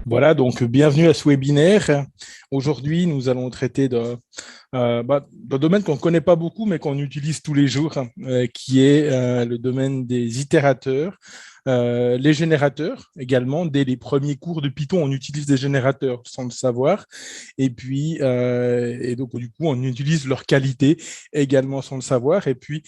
Voilà, donc bienvenue à ce webinaire. Aujourd'hui, nous allons traiter d'un domaine qu'on ne connaît pas beaucoup, mais qu'on utilise tous les jours, qui est le domaine des itérateurs, les générateurs également. Dès les premiers cours de Python, on utilise des générateurs sans le savoir. Et puis, et donc, du coup, on utilise leur qualité également sans le savoir. Et puis,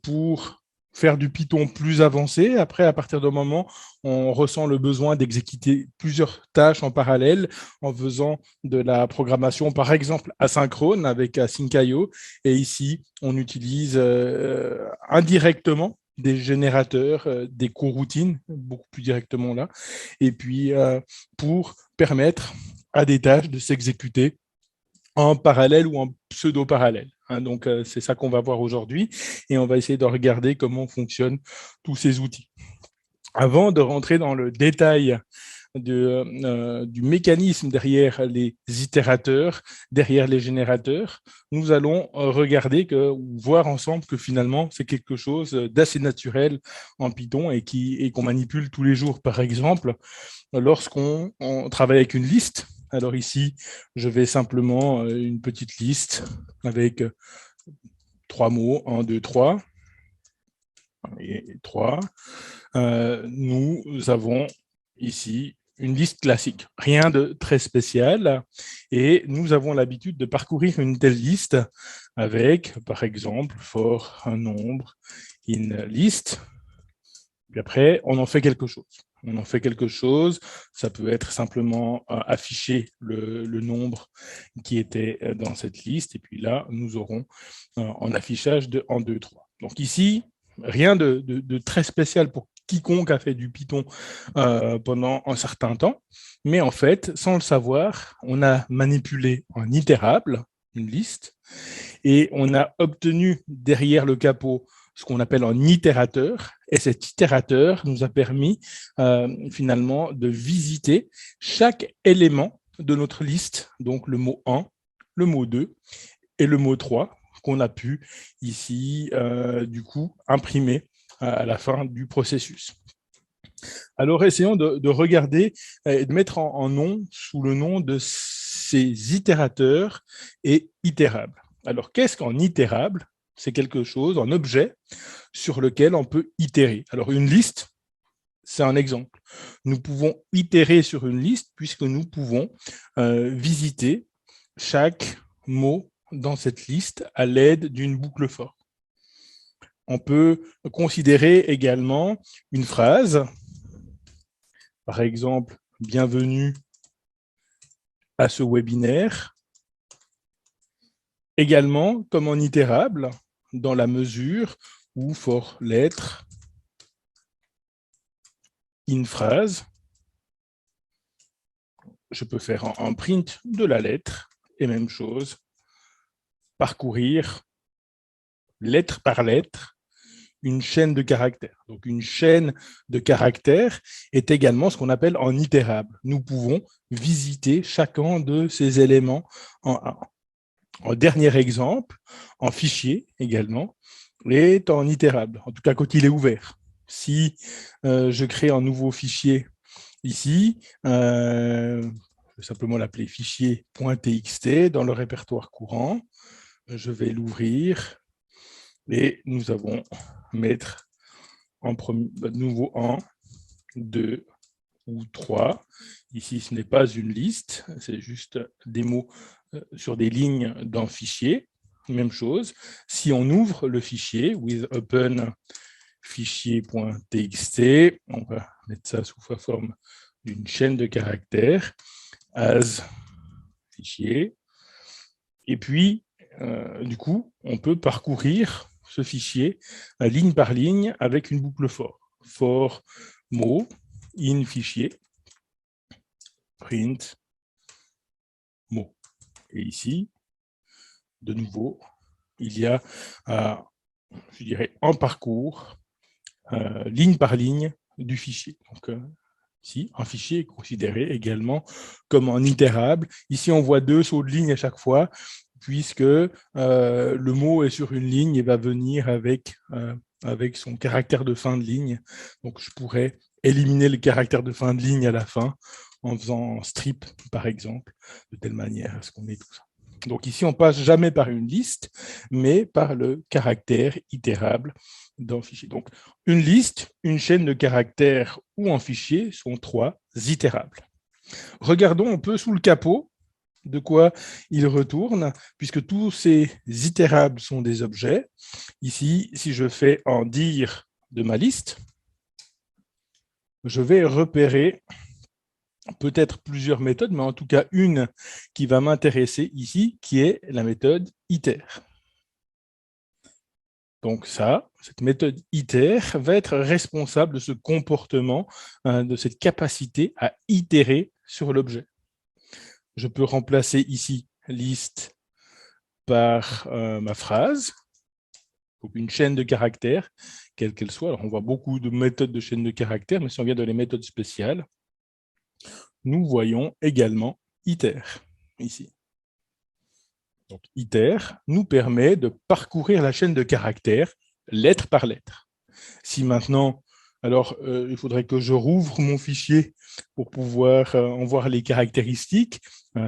pour faire du Python plus avancé, après, à partir d'un moment, on ressent le besoin d'exécuter plusieurs tâches en parallèle en faisant de la programmation, par exemple, asynchrone avec Async.io. Et ici, on utilise indirectement des générateurs, des coroutines, beaucoup plus directement là, et puis pour permettre à des tâches de s'exécuter en parallèle ou en pseudo-parallèle. Hein, donc, c'est ça qu'on va voir aujourd'hui et on va essayer de regarder comment fonctionnent tous ces outils. Avant de rentrer dans le détail du mécanisme derrière les itérateurs, derrière les générateurs, nous allons regarder ou voir ensemble que finalement, c'est quelque chose d'assez naturel en Python et qu'on manipule tous les jours. Par exemple, lorsqu'on travaille avec une liste, alors ici, je vais simplement une petite liste avec 3 mots, 1, 2, 3, et 3. Nous avons ici une liste classique, rien de très spécial, et nous avons l'habitude de parcourir une telle liste avec, par exemple, for un nombre, in list, puis après, on en fait quelque chose. On en fait quelque chose, ça peut être simplement afficher le nombre qui était dans cette liste, et puis là, nous aurons en affichage de 1, 2, 3. Donc ici, rien de très spécial pour quiconque a fait du Python pendant un certain temps, mais en fait, sans le savoir, on a manipulé en itérable une liste, et on a obtenu derrière le capot ce qu'on appelle un itérateur, et cet itérateur nous a permis finalement de visiter chaque élément de notre liste, donc le mot 1, le mot 2 et le mot 3, qu'on a pu ici, du coup, imprimer à la fin du processus. Alors, essayons de regarder et de mettre en nom sous le nom de ces itérateurs et itérables. Alors, qu'est-ce qu'un itérable? C'est quelque chose, un objet sur lequel on peut itérer. Alors, une liste, c'est un exemple. Nous pouvons itérer sur une liste puisque nous pouvons visiter chaque mot dans cette liste à l'aide d'une boucle for. On peut considérer également une phrase, par exemple, bienvenue à ce webinaire, également comme en itérable, dans la mesure où for lettre in phrase, je peux faire un print de la lettre, et même chose, parcourir lettre par lettre une chaîne de caractères. Donc, une chaîne de caractères est également ce qu'on appelle en itérable. Nous pouvons visiter chacun de ces éléments en dernier exemple, en fichier également, est en itérable, en tout cas quand il est ouvert. Si je crée un nouveau fichier ici, je vais simplement l'appeler fichier.txt dans le répertoire courant, je vais l'ouvrir et nous allons mettre en premier, nouveau 1, 2 ou 3. Ici, ce n'est pas une liste, c'est juste des mots sur des lignes d'un fichier. Même chose, si on ouvre le fichier with open fichier.txt, on va mettre ça sous la forme d'une chaîne de caractères, as fichier, et puis, du coup, on peut parcourir ce fichier ligne par ligne avec une boucle for. For mot, in fichier, print mot. Et ici, de nouveau, il y a, je dirais, un parcours, ligne par ligne, du fichier. Donc, ici, un fichier est considéré également comme un itérable. Ici, on voit 2 sauts de ligne à chaque fois, puisque le mot est sur une ligne et va venir avec son caractère de fin de ligne. Donc, je pourrais éliminer le caractère de fin de ligne à la fin en faisant un strip, par exemple, de telle manière à ce qu'on ait tout ça. Donc ici, on passe jamais par une liste, mais par le caractère itérable d'un fichier. Donc, une liste, une chaîne de caractères ou un fichier sont 3 itérables. Regardons un peu sous le capot de quoi il retourne, puisque tous ces itérables sont des objets. Ici, si je fais en dire de ma liste, je vais repérer peut-être plusieurs méthodes, mais en tout cas une qui va m'intéresser ici, qui est la méthode iter. Donc ça, cette méthode iter va être responsable de ce comportement, de cette capacité à itérer sur l'objet. Je peux remplacer ici liste par ma phrase, donc une chaîne de caractères, quelle qu'elle soit. Alors on voit beaucoup de méthodes de chaîne de caractères, mais si on vient dans les méthodes spéciales, nous voyons également iter ici. Donc, iter nous permet de parcourir la chaîne de caractères lettre par lettre. Si maintenant, alors il faudrait que je rouvre mon fichier pour pouvoir en voir les caractéristiques.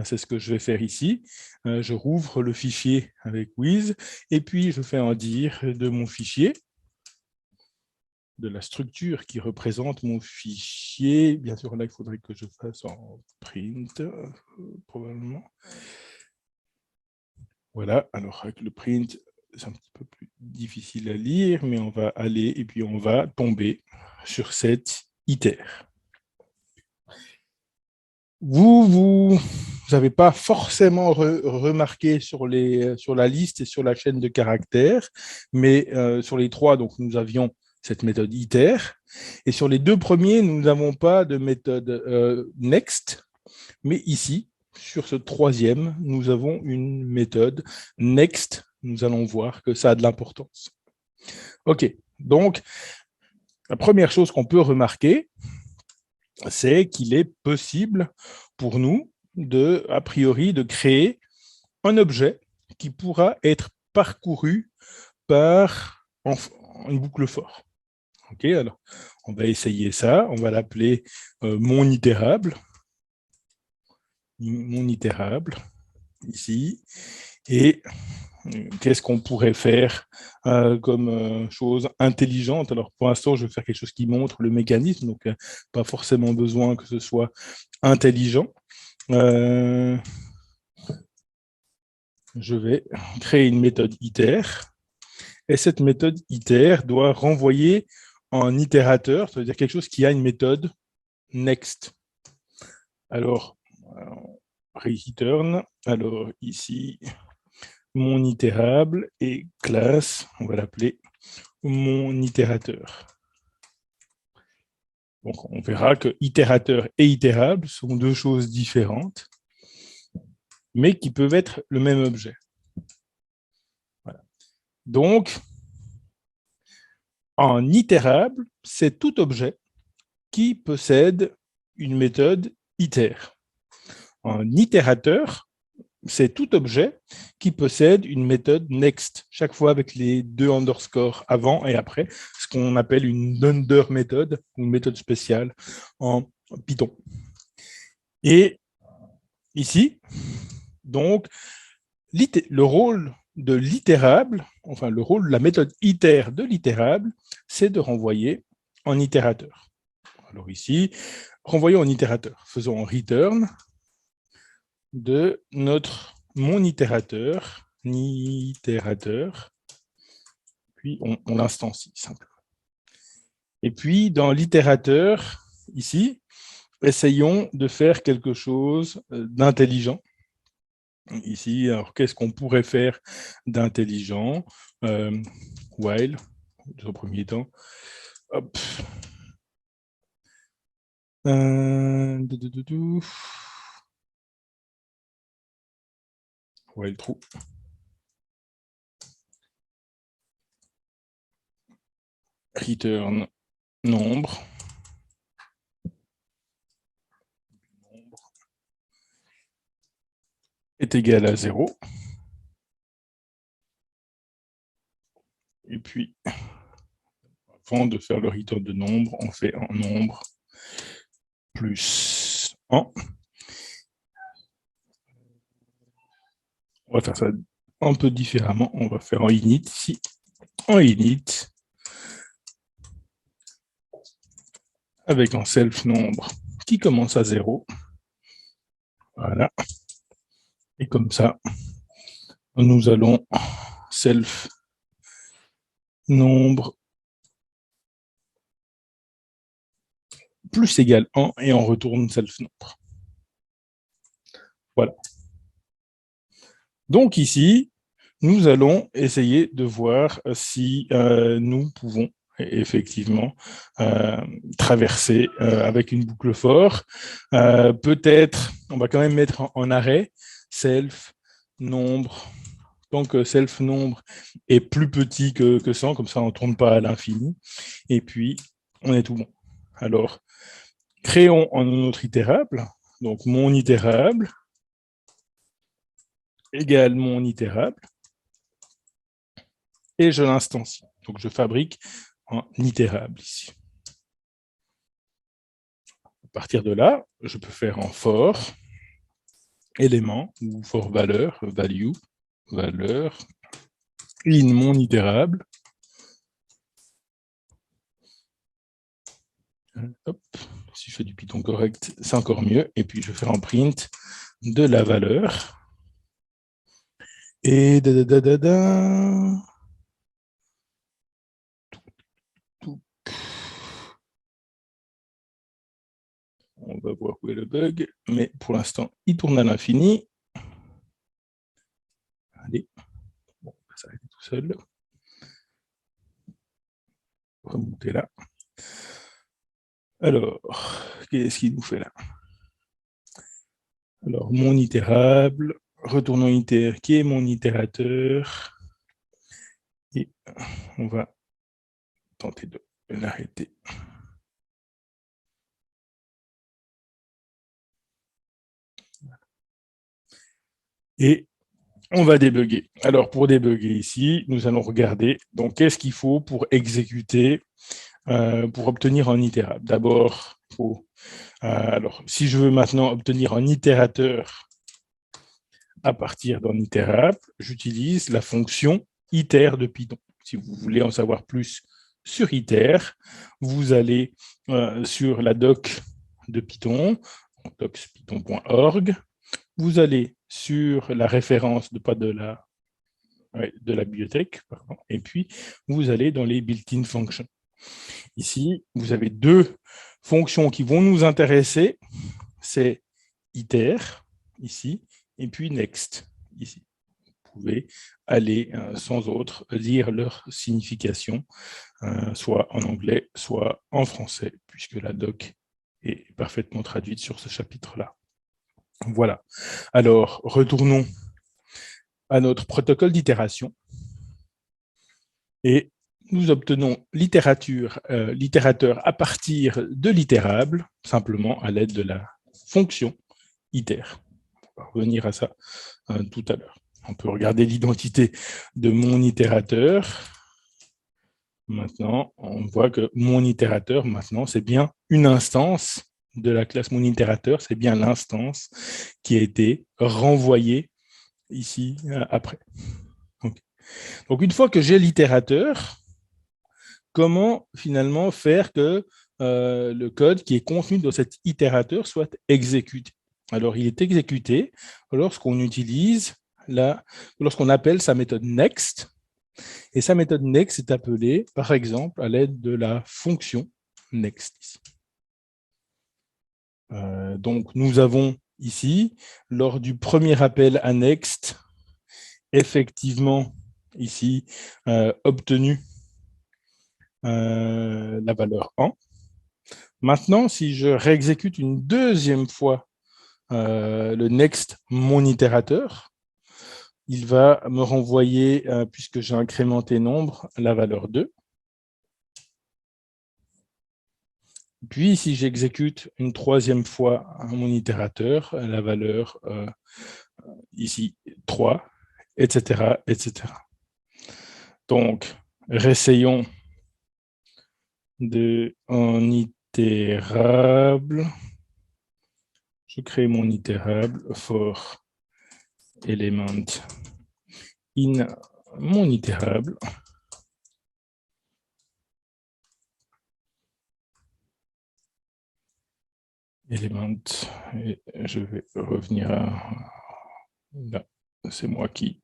C'est ce que je vais faire ici. Je rouvre le fichier avec Wiz et puis je fais un dire de mon fichier, de la structure qui représente mon fichier. Bien sûr, là, il faudrait que je fasse en print, probablement. Voilà, alors avec le print, c'est un petit peu plus difficile à lire, mais on va aller et puis on va tomber sur cette iter. Vous n'avez pas forcément remarqué sur la liste et sur la chaîne de caractères, mais sur les 3, donc nous avions cette méthode iter, et sur les 2 premiers, nous n'avons pas de méthode next, mais ici, sur ce 3e, nous avons une méthode next. Nous allons voir que ça a de l'importance. OK, donc la première chose qu'on peut remarquer, c'est qu'il est possible pour nous, a priori, de créer un objet qui pourra être parcouru par une boucle for. OK, alors on va essayer ça, on va l'appeler mon itérable ici, et qu'est-ce qu'on pourrait faire comme chose intelligente. Alors pour l'instant, je vais faire quelque chose qui montre le mécanisme, donc pas forcément besoin que ce soit intelligent. Je vais créer une méthode iter, et cette méthode iter doit renvoyer un itérateur, ça veut dire quelque chose qui a une méthode next. Alors, return, alors ici, mon itérable et classe, on va l'appeler mon itérateur. Donc, on verra que itérateur et itérable sont 2 choses différentes, mais qui peuvent être le même objet. Voilà. Donc, un itérable, c'est tout objet qui possède une méthode iter. Un itérateur, c'est tout objet qui possède une méthode next, chaque fois avec les 2 underscores avant et après, ce qu'on appelle une under méthode, une méthode spéciale en Python. Et ici, donc, le rôle de l'itérable, enfin le rôle de la méthode iter de l'itérable, c'est de renvoyer en itérateur. Alors ici, renvoyons en itérateur. Faisons un return de mon itérateur, puis on l'instancie simplement. Et puis, dans l'itérateur, ici, essayons de faire quelque chose d'intelligent. Ici, alors qu'est-ce qu'on pourrait faire d'intelligent? While, dans un premier temps. Hop. While true. Return nombre. Est égal à 0. Et puis, avant de faire le return de nombre, on fait un nombre plus en. On va faire ça un peu différemment. On va faire en init ici. En init, avec un self nombre qui commence à 0. Voilà. Et comme ça, nous allons self nombre plus égal 1 et on retourne self nombre. Voilà. Donc ici, nous allons essayer de voir si nous pouvons effectivement traverser avec une boucle for. Peut-être, on va quand même mettre en arrêt self nombre. Tant que self nombre est plus petit que 100, comme ça on ne tourne pas à l'infini. Et puis, on est tout bon. Alors, créons un autre itérable. Donc, mon itérable égale mon itérable. Et je l'instancie. Donc, je fabrique un itérable ici. À partir de là, je peux faire un for élément ou for valeur, value, valeur, in mon itérable. Hop. Si je fais du Python correct, c'est encore mieux. Et puis, je vais faire un print de la valeur. Et on va voir où est le bug, mais pour l'instant, il tourne à l'infini. Allez, bon, on va s'arrêter tout seul. Remonter là. Alors, qu'est-ce qu'il nous fait là? Alors, mon itérable, retournons itér, qui est mon itérateur. Et on va tenter de l'arrêter. Et on va débugger. Alors, pour débugger ici, nous allons regarder donc qu'est-ce qu'il faut pour exécuter, pour obtenir un itérable. D'abord, il faut alors, si je veux maintenant obtenir un itérateur à partir d'un itérable, j'utilise la fonction iter de Python. Si vous voulez en savoir plus sur iter, vous allez sur la doc de Python, docs.python.org, vous allez sur la référence de la bibliothèque, pardon, et puis vous allez dans les built-in functions. Ici, vous avez deux fonctions qui vont nous intéresser, c'est iter, ici, et puis next, ici. Vous pouvez aller sans autre lire leur signification, soit en anglais, soit en français, puisque la doc est parfaitement traduite sur ce chapitre-là. Voilà. Alors, retournons à notre protocole d'itération. Et nous obtenons l'itérateur à partir de l'itérable, simplement à l'aide de la fonction iter. On va revenir à ça tout à l'heure. On peut regarder l'identité de mon itérateur. Maintenant, on voit que mon itérateur, maintenant, c'est bien une instance de la classe mon itérateur, c'est bien l'instance qui a été renvoyée ici après. Donc, une fois que j'ai l'itérateur, comment finalement faire que le code qui est contenu dans cet itérateur soit exécuté? Alors, il est exécuté lorsqu'on utilise lorsqu'on appelle sa méthode next, et sa méthode next est appelée, par exemple, à l'aide de la fonction next. Donc, nous avons ici, lors du premier appel à next, effectivement, ici, obtenu la valeur 1. Maintenant, si je réexécute une deuxième fois le next mon itérateur, il va me renvoyer, puisque j'ai incrémenté nombre, la valeur 2. Puis, si j'exécute une troisième fois mon itérateur, la valeur ici 3, etc., etc. Donc, réessayons de en itérable. je crée mon itérable for element in mon itérable. Element, et je vais revenir à là, c'est moi qui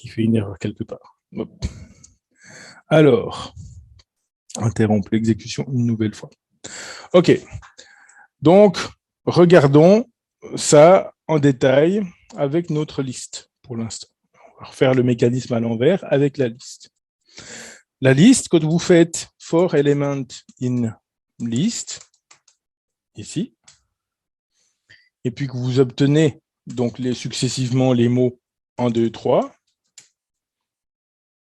fait une erreur quelque part. Hop. Alors, interrompre l'exécution une nouvelle fois. OK. Donc, regardons ça en détail avec notre liste pour l'instant. On va refaire le mécanisme à l'envers avec la liste. La liste, quand vous faites for element in list, ici, et puis que vous obtenez donc successivement les mots 1, 2, 3,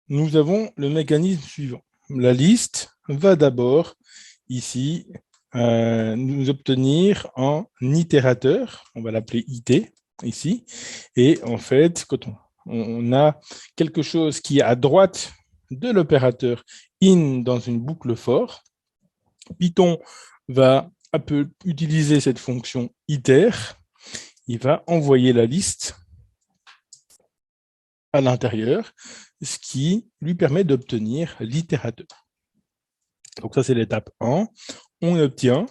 nous avons le mécanisme suivant. La liste va d'abord, ici, nous obtenir un itérateur, on va l'appeler IT, ici, et en fait, quand on a quelque chose qui est à droite de l'opérateur in dans une boucle for, Python va utiliser cette fonction iter, il va envoyer la liste à l'intérieur, ce qui lui permet d'obtenir l'itérateur. Donc ça, c'est l'étape 1. On obtient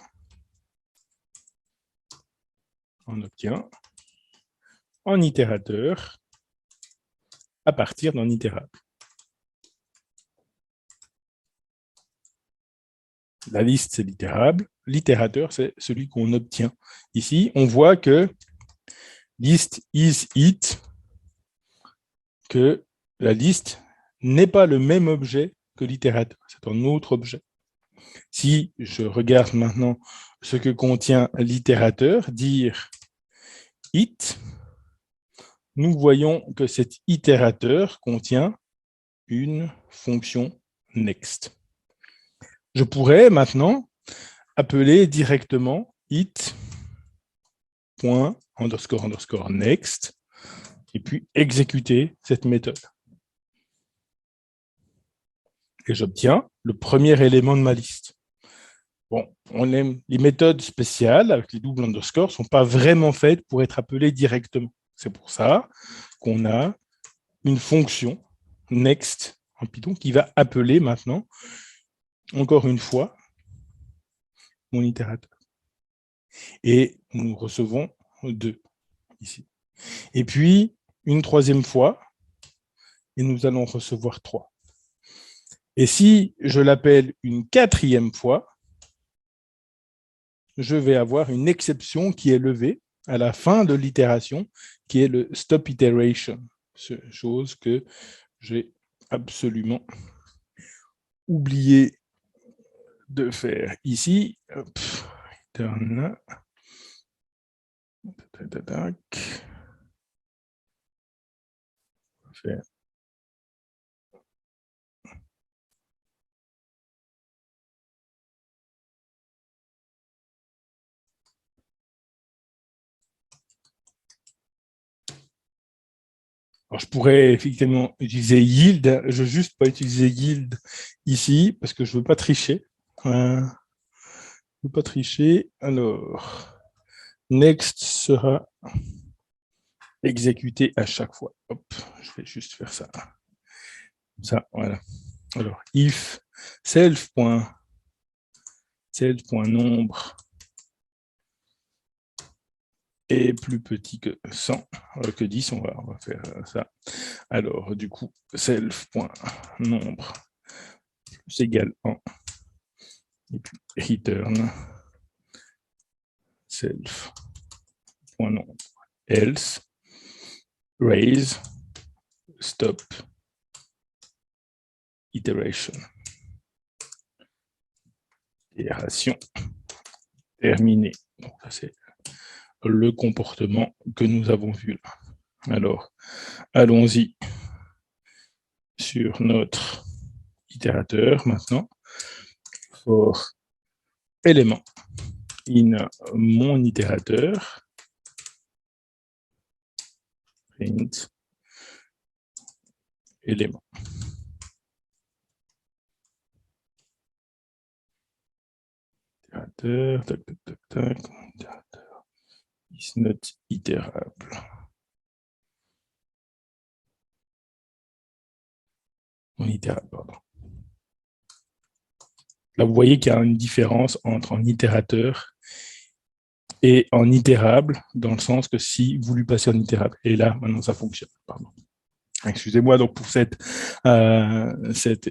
un itérateur à partir d'un itérable. La liste, c'est l'itérable. L'itérateur, c'est celui qu'on obtient. Ici, on voit que list is it, que la liste n'est pas le même objet que l'itérateur. C'est un autre objet. Si je regarde maintenant ce que contient l'itérateur, dire it, nous voyons que cet itérateur contient une fonction next. Je pourrais maintenant appeler directement it.__next et puis exécuter cette méthode. Et j'obtiens le premier élément de ma liste. Bon, les méthodes spéciales avec les doubles underscores ne sont pas vraiment faites pour être appelées directement. C'est pour ça qu'on a une fonction next en Python qui va appeler maintenant, encore une fois, mon itérateur. Et nous recevons 2 ici. Et puis, une troisième fois, et nous allons recevoir 3. Et si je l'appelle une quatrième fois, je vais avoir une exception qui est levée à la fin de l'itération, qui est le stop iteration, chose que j'ai absolument oublié de faire ici. Hop, return. Faire. Alors, je pourrais effectivement utiliser yield, je ne veux juste pas utiliser yield ici parce que je ne veux pas tricher. Alors, next sera exécuté à chaque fois. Hop, je vais juste faire ça. Ça, voilà. Alors, if self.nombre est plus petit que 100, que 10, on va faire ça. Alors, du coup, self.nombre plus égal 1, et puis return self.nombre, else, raise, stop, iteration. Itération terminée. Donc, ça, c'est le comportement que nous avons vu là. Alors, allons-y sur notre itérateur maintenant. For élément in mon itérateur, print élément. itérateur, tac, tac, tac, tac, itérateur, is not itérable. Non itérable, pardon. Là, vous voyez qu'il y a une différence entre un itérateur et en itérable, dans le sens que si vous lui passez en itérable. Et là, maintenant, ça fonctionne. Pardon. Excusez-moi donc pour cette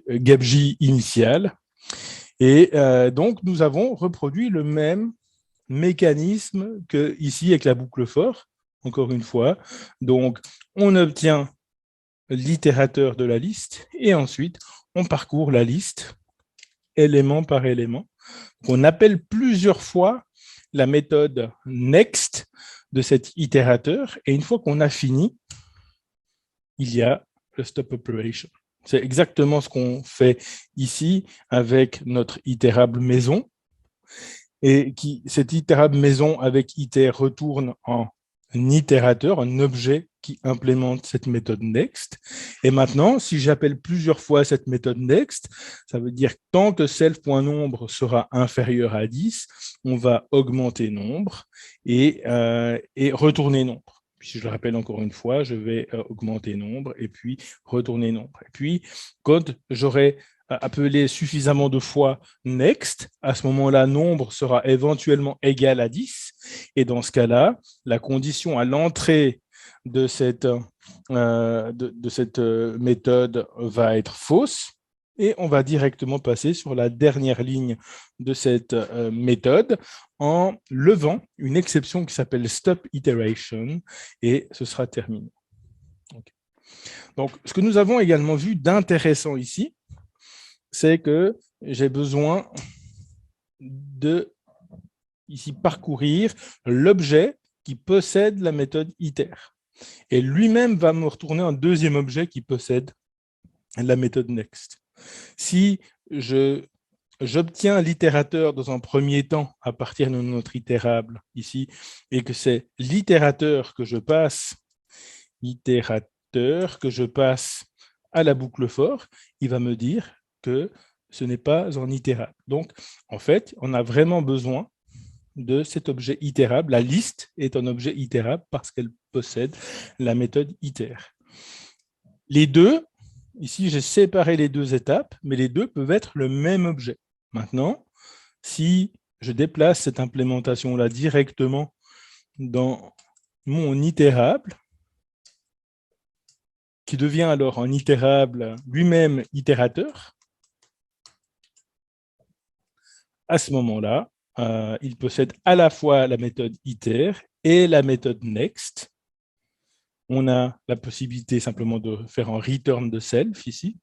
gabegie initiale. Et donc, nous avons reproduit le même mécanisme que ici avec la boucle for, encore une fois. Donc, on obtient l'itérateur de la liste et ensuite, on parcourt la liste élément par élément. On appelle plusieurs fois la méthode next de cet itérateur et une fois qu'on a fini, il y a le stop operation. C'est exactement ce qu'on fait ici avec notre itérable maison et cette itérable maison avec iter retourne en itérateur, un objet qui implémente cette méthode next. Et maintenant, si j'appelle plusieurs fois cette méthode next, ça veut dire que tant que self.nombre sera inférieur à 10, on va augmenter nombre et retourner nombre. Puis, je le rappelle encore une fois, je vais augmenter nombre et puis retourner nombre. Et puis, quand j'aurai appelé suffisamment de fois next, à ce moment-là, nombre sera éventuellement égal à 10. Et dans ce cas-là, la condition à l'entrée de cette méthode va être fausse. Et on va directement passer sur la dernière ligne de cette méthode en levant une exception qui s'appelle stop iteration et ce sera terminé. Okay. Donc, ce que nous avons également vu d'intéressant ici, c'est que j'ai besoin de ici parcourir l'objet qui possède la méthode iter. Et lui-même va me retourner un deuxième objet qui possède la méthode next. Si j'obtiens l'itérateur dans un premier temps à partir de notre itérable ici, et que c'est l'itérateur que je passe à la boucle for, il va me dire que ce n'est pas un itérable. Donc, en fait, on a vraiment besoin de cet objet itérable. La liste est un objet itérable parce qu'elle possède la méthode iter. Les deux, ici j'ai séparé les deux étapes, mais les deux peuvent être le même objet. Maintenant, si je déplace cette implémentation-là directement dans mon itérable, qui devient alors un itérable lui-même itérateur, à ce moment-là, il possède à la fois la méthode iter et la méthode next. On a la possibilité simplement de faire un return de self ici.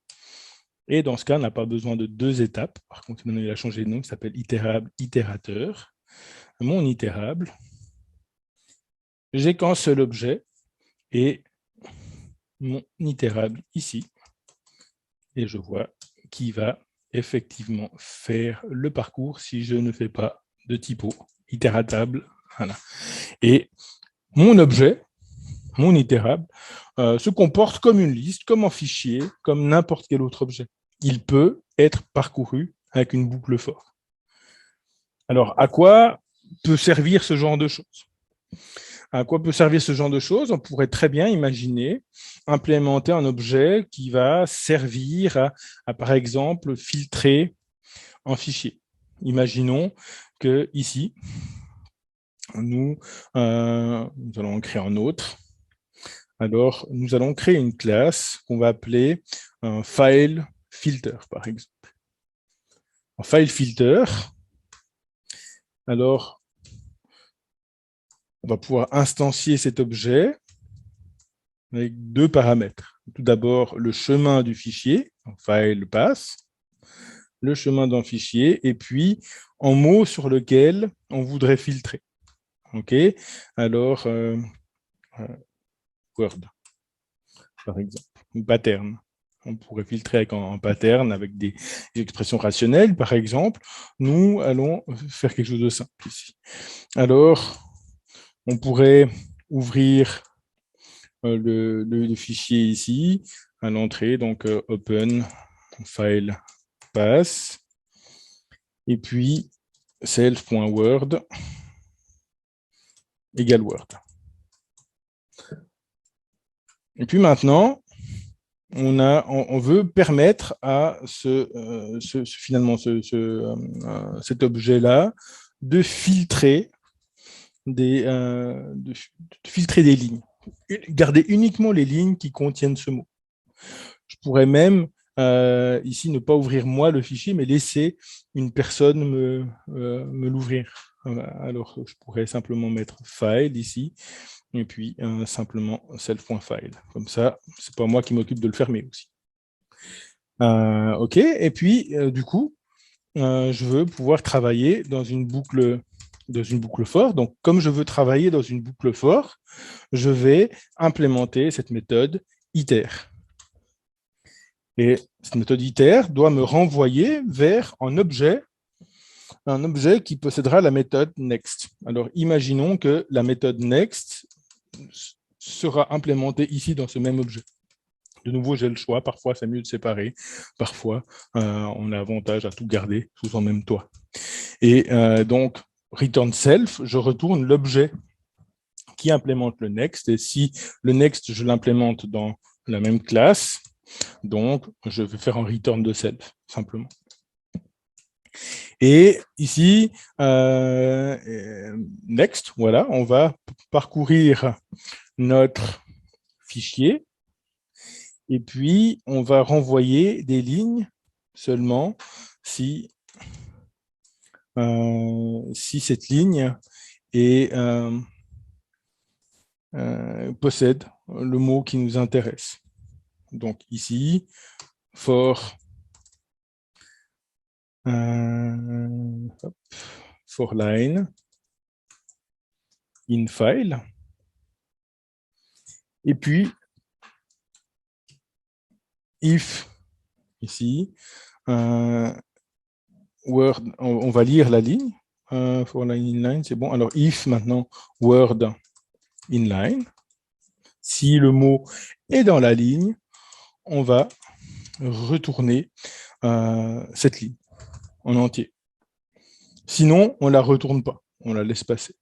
Et dans ce cas, on n'a pas besoin de deux étapes. Par contre, maintenant, il a changé de nom, il s'appelle itérable itérateur. Mon itérable, j'ai qu'un seul objet et mon itérable ici. Et je vois qui va effectivement faire le parcours si je ne fais pas de typo itératable. Voilà. Et mon objet, mon itérable, se comporte comme une liste, comme un fichier, comme n'importe quel autre objet. Il peut être parcouru avec une boucle for. Alors, à quoi peut servir ce genre de choses? À quoi peut servir ce genre de choses? On pourrait très bien imaginer implémenter un objet qui va servir à par exemple, filtrer un fichier. Imaginons que ici, nous allons en créer un autre. Alors, nous allons créer une classe qu'on va appeler un file filter, par exemple. Un file filter, alors, on va pouvoir instancier cet objet avec deux paramètres. Tout d'abord, le chemin du fichier, file path, le chemin d'un fichier, et puis un mot sur lequel on voudrait filtrer. OK? Alors, Word, par exemple, ou pattern. On pourrait filtrer avec un pattern, avec des expressions rationnelles, par exemple. Nous allons faire quelque chose de simple ici. Alors, on pourrait ouvrir le fichier ici, à l'entrée, donc open file path, et puis self.word égale Word. Et puis maintenant, on veut permettre à finalement cet objet-là de filtrer de filtrer des lignes. Garder uniquement les lignes qui contiennent ce mot. Je pourrais même ici ne pas ouvrir moi le fichier, mais laisser une personne me l'ouvrir. Alors, je pourrais simplement mettre file ici, et puis simplement self.file. Comme ça, c'est pas moi qui m'occupe de le fermer aussi. OK, et puis du coup, je veux pouvoir travailler dans une boucle for. Donc, comme je veux travailler dans une boucle for, je vais implémenter cette méthode iter. Et cette méthode iter doit me renvoyer vers un objet qui possédera la méthode next. Alors, imaginons que la méthode next sera implémentée ici dans ce même objet. De nouveau, j'ai le choix. Parfois, c'est mieux de séparer. Parfois, on a avantage à tout garder sous un même toit. Et donc, return self, je retourne l'objet qui implémente le next. Et si le next, je l'implémente dans la même classe, donc je vais faire un return de self, simplement. Et ici, next, voilà, on va parcourir notre fichier et puis on va renvoyer des lignes seulement si cette ligne est, possède le mot qui nous intéresse. Donc ici, for line in file. Et puis, if, ici, Word, on va lire la ligne. For line inline, c'est bon. Alors, if, maintenant, Word inline. Si le mot est dans la ligne, on va retourner cette ligne en entier. Sinon, on ne la retourne pas. On la laisse passer.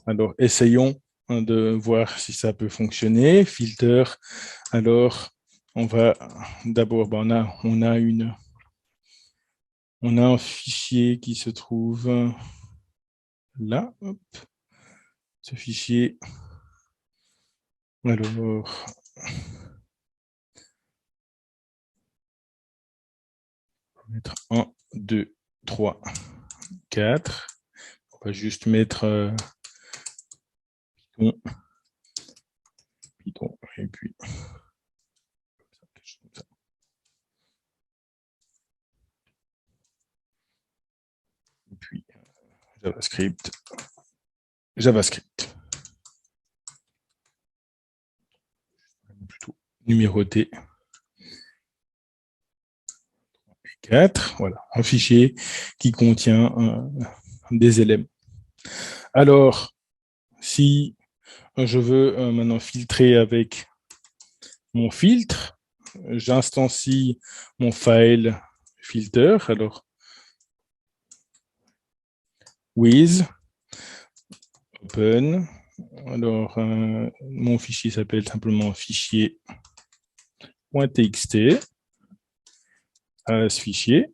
Alors, essayons de voir si ça peut fonctionner. Filter. Alors, on va d'abord, on a un fichier qui se trouve là. Hop. Ce fichier. Alors, on va mettre 1, 2, 3, 4. On va juste mettre Python, et puis JavaScript. Plutôt numéroté. 4, voilà, un fichier qui contient des éléments. Alors, si je veux maintenant filtrer avec mon filtre, j'instancie mon file filter, alors with open, alors mon fichier s'appelle simplement fichier.txt, ce fichier,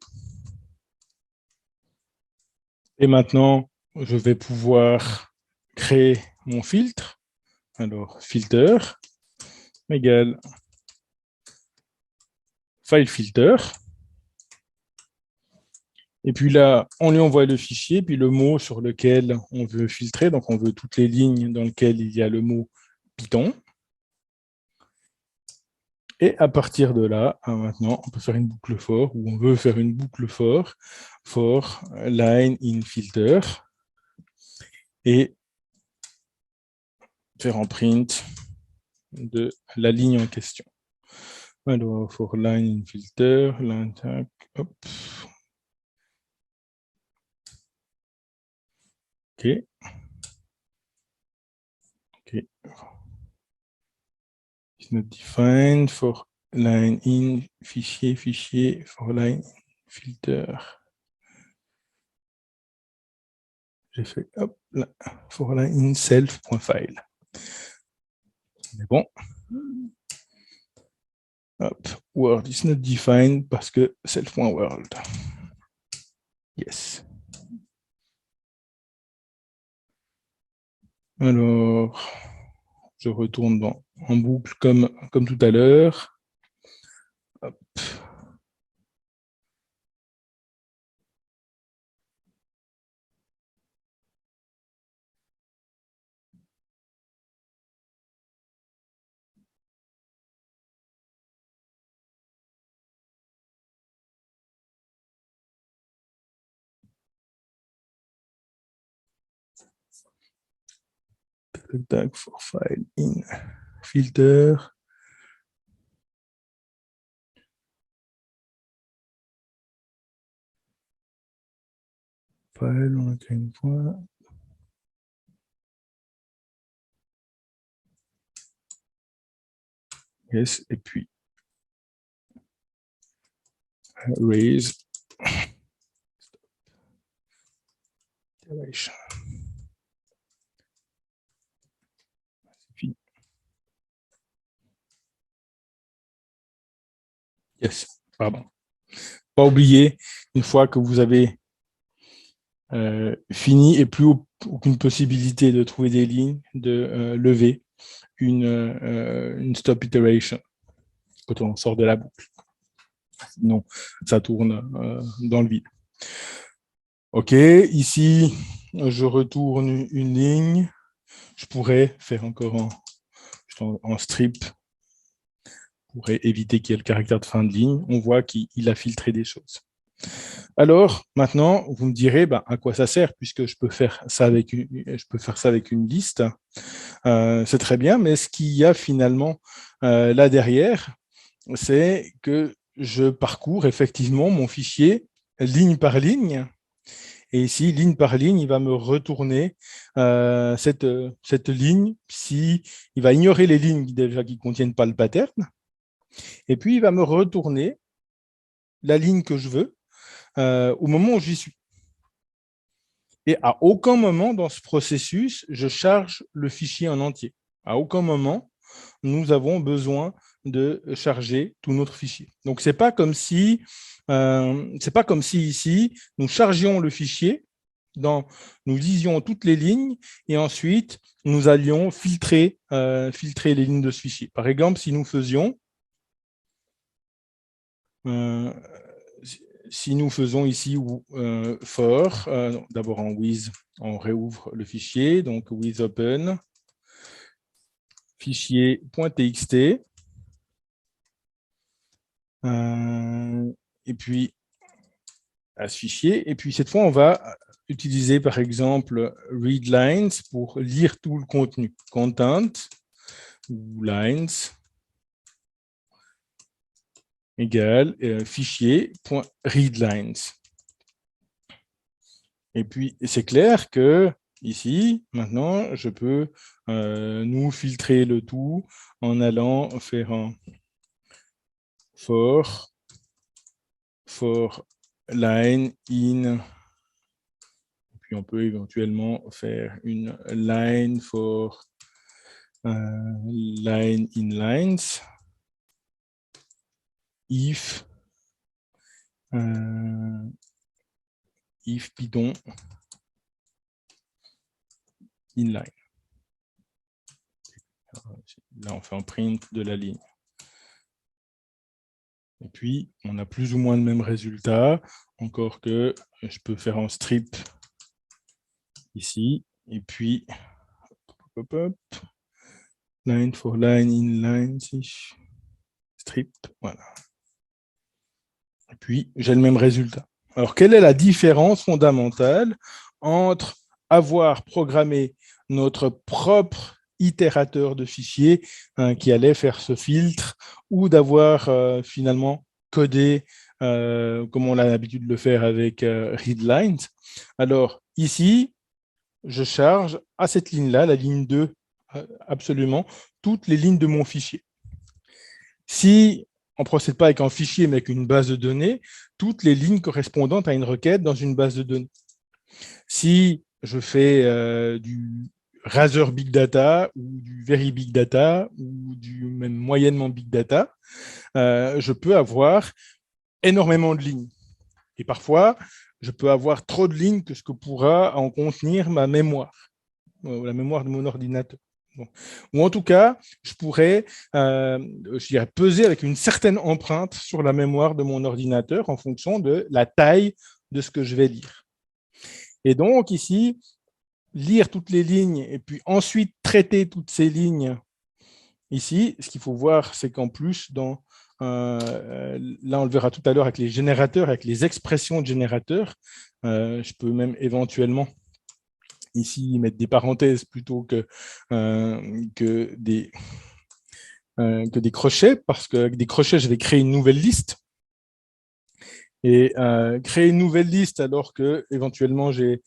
et maintenant je vais pouvoir créer mon filtre, alors filter égale file filter. Et puis là, on lui envoie le fichier, puis le mot sur lequel on veut filtrer. Donc, on veut toutes les lignes dans lesquelles il y a le mot Python. Et à partir de là, maintenant, on peut faire une boucle for, ou on veut faire une boucle for line in filter, et faire en print de la ligne en question. Alors, for line in filter, line, hop. OK. OK. It's not defined for line in fichier for line filter. j'ai fait hop, là, for line in self.file. Mais bon, hop, word is not defined parce que self.world. Yes. Alors, je retourne en boucle comme tout à l'heure. Hop. Tag for file in filter. File, on a créé une fois. Yes, et puis raise. Yes, pardon. Pas oublier, une fois que vous avez fini et plus aucune possibilité de trouver des lignes, de lever une stop iteration quand on sort de la boucle. Sinon, ça tourne dans le vide. OK, ici, je retourne une ligne. Je pourrais faire encore en strip pour éviter qu'il y ait le caractère de fin de ligne. On voit qu'il a filtré des choses. Alors, maintenant, vous me direz à quoi ça sert, puisque je peux faire ça avec une liste. C'est très bien, mais ce qu'il y a finalement là derrière, c'est que je parcours effectivement mon fichier ligne par ligne. Et ici, ligne par ligne, il va me retourner cette ligne. Si, il va ignorer les lignes déjà qui ne contiennent pas le pattern. Et puis, il va me retourner la ligne que je veux au moment où j'y suis. Et à aucun moment dans ce processus, je charge le fichier en entier. À aucun moment, nous avons besoin de charger tout notre fichier. Donc, c'est pas comme si ici, nous chargions le fichier, nous lisions toutes les lignes et ensuite, nous allions filtrer les lignes de ce fichier. Par exemple, si nous faisions ici for, d'abord en with, on réouvre le fichier, donc with open, fichier.txt, et puis à ce fichier, et puis cette fois on va utiliser par exemple readlines pour lire tout le contenu, content ou lines égale fichier.readlines. Et puis, c'est clair que ici, maintenant, je peux nous filtrer le tout en allant faire un for line in. Et puis, on peut éventuellement faire une line for line in lines if Python inline. Là, on fait un print de la ligne. Et puis, on a plus ou moins le même résultat, encore que je peux faire un strip ici, et puis line for line in line, strip, voilà. Et puis, j'ai le même résultat. Alors, quelle est la différence fondamentale entre avoir programmé notre propre itérateur de fichiers qui allait faire ce filtre ou d'avoir finalement codé comme on a l'habitude de le faire avec readlines? Alors, ici, je charge à cette ligne-là, la ligne 2, absolument, toutes les lignes de mon fichier. Si on ne procède pas avec un fichier, mais avec une base de données, toutes les lignes correspondantes à une requête dans une base de données. Si je fais du Rather Big Data ou du Very Big Data ou du même moyennement Big Data, je peux avoir énormément de lignes. Et parfois, je peux avoir trop de lignes que ce que pourra en contenir ma mémoire, la mémoire de mon ordinateur. Bon. Ou en tout cas, je pourrais je dirais, peser avec une certaine empreinte sur la mémoire de mon ordinateur en fonction de la taille de ce que je vais lire. Et donc ici, lire toutes les lignes et puis ensuite traiter toutes ces lignes. Ici, ce qu'il faut voir, c'est qu'en plus, là, on le verra tout à l'heure avec les générateurs, avec les expressions de générateurs, je peux même éventuellement ici mettre des parenthèses plutôt que des crochets, parce qu'avec des crochets, je vais créer une nouvelle liste. Et créer une nouvelle liste alors que éventuellement j'ai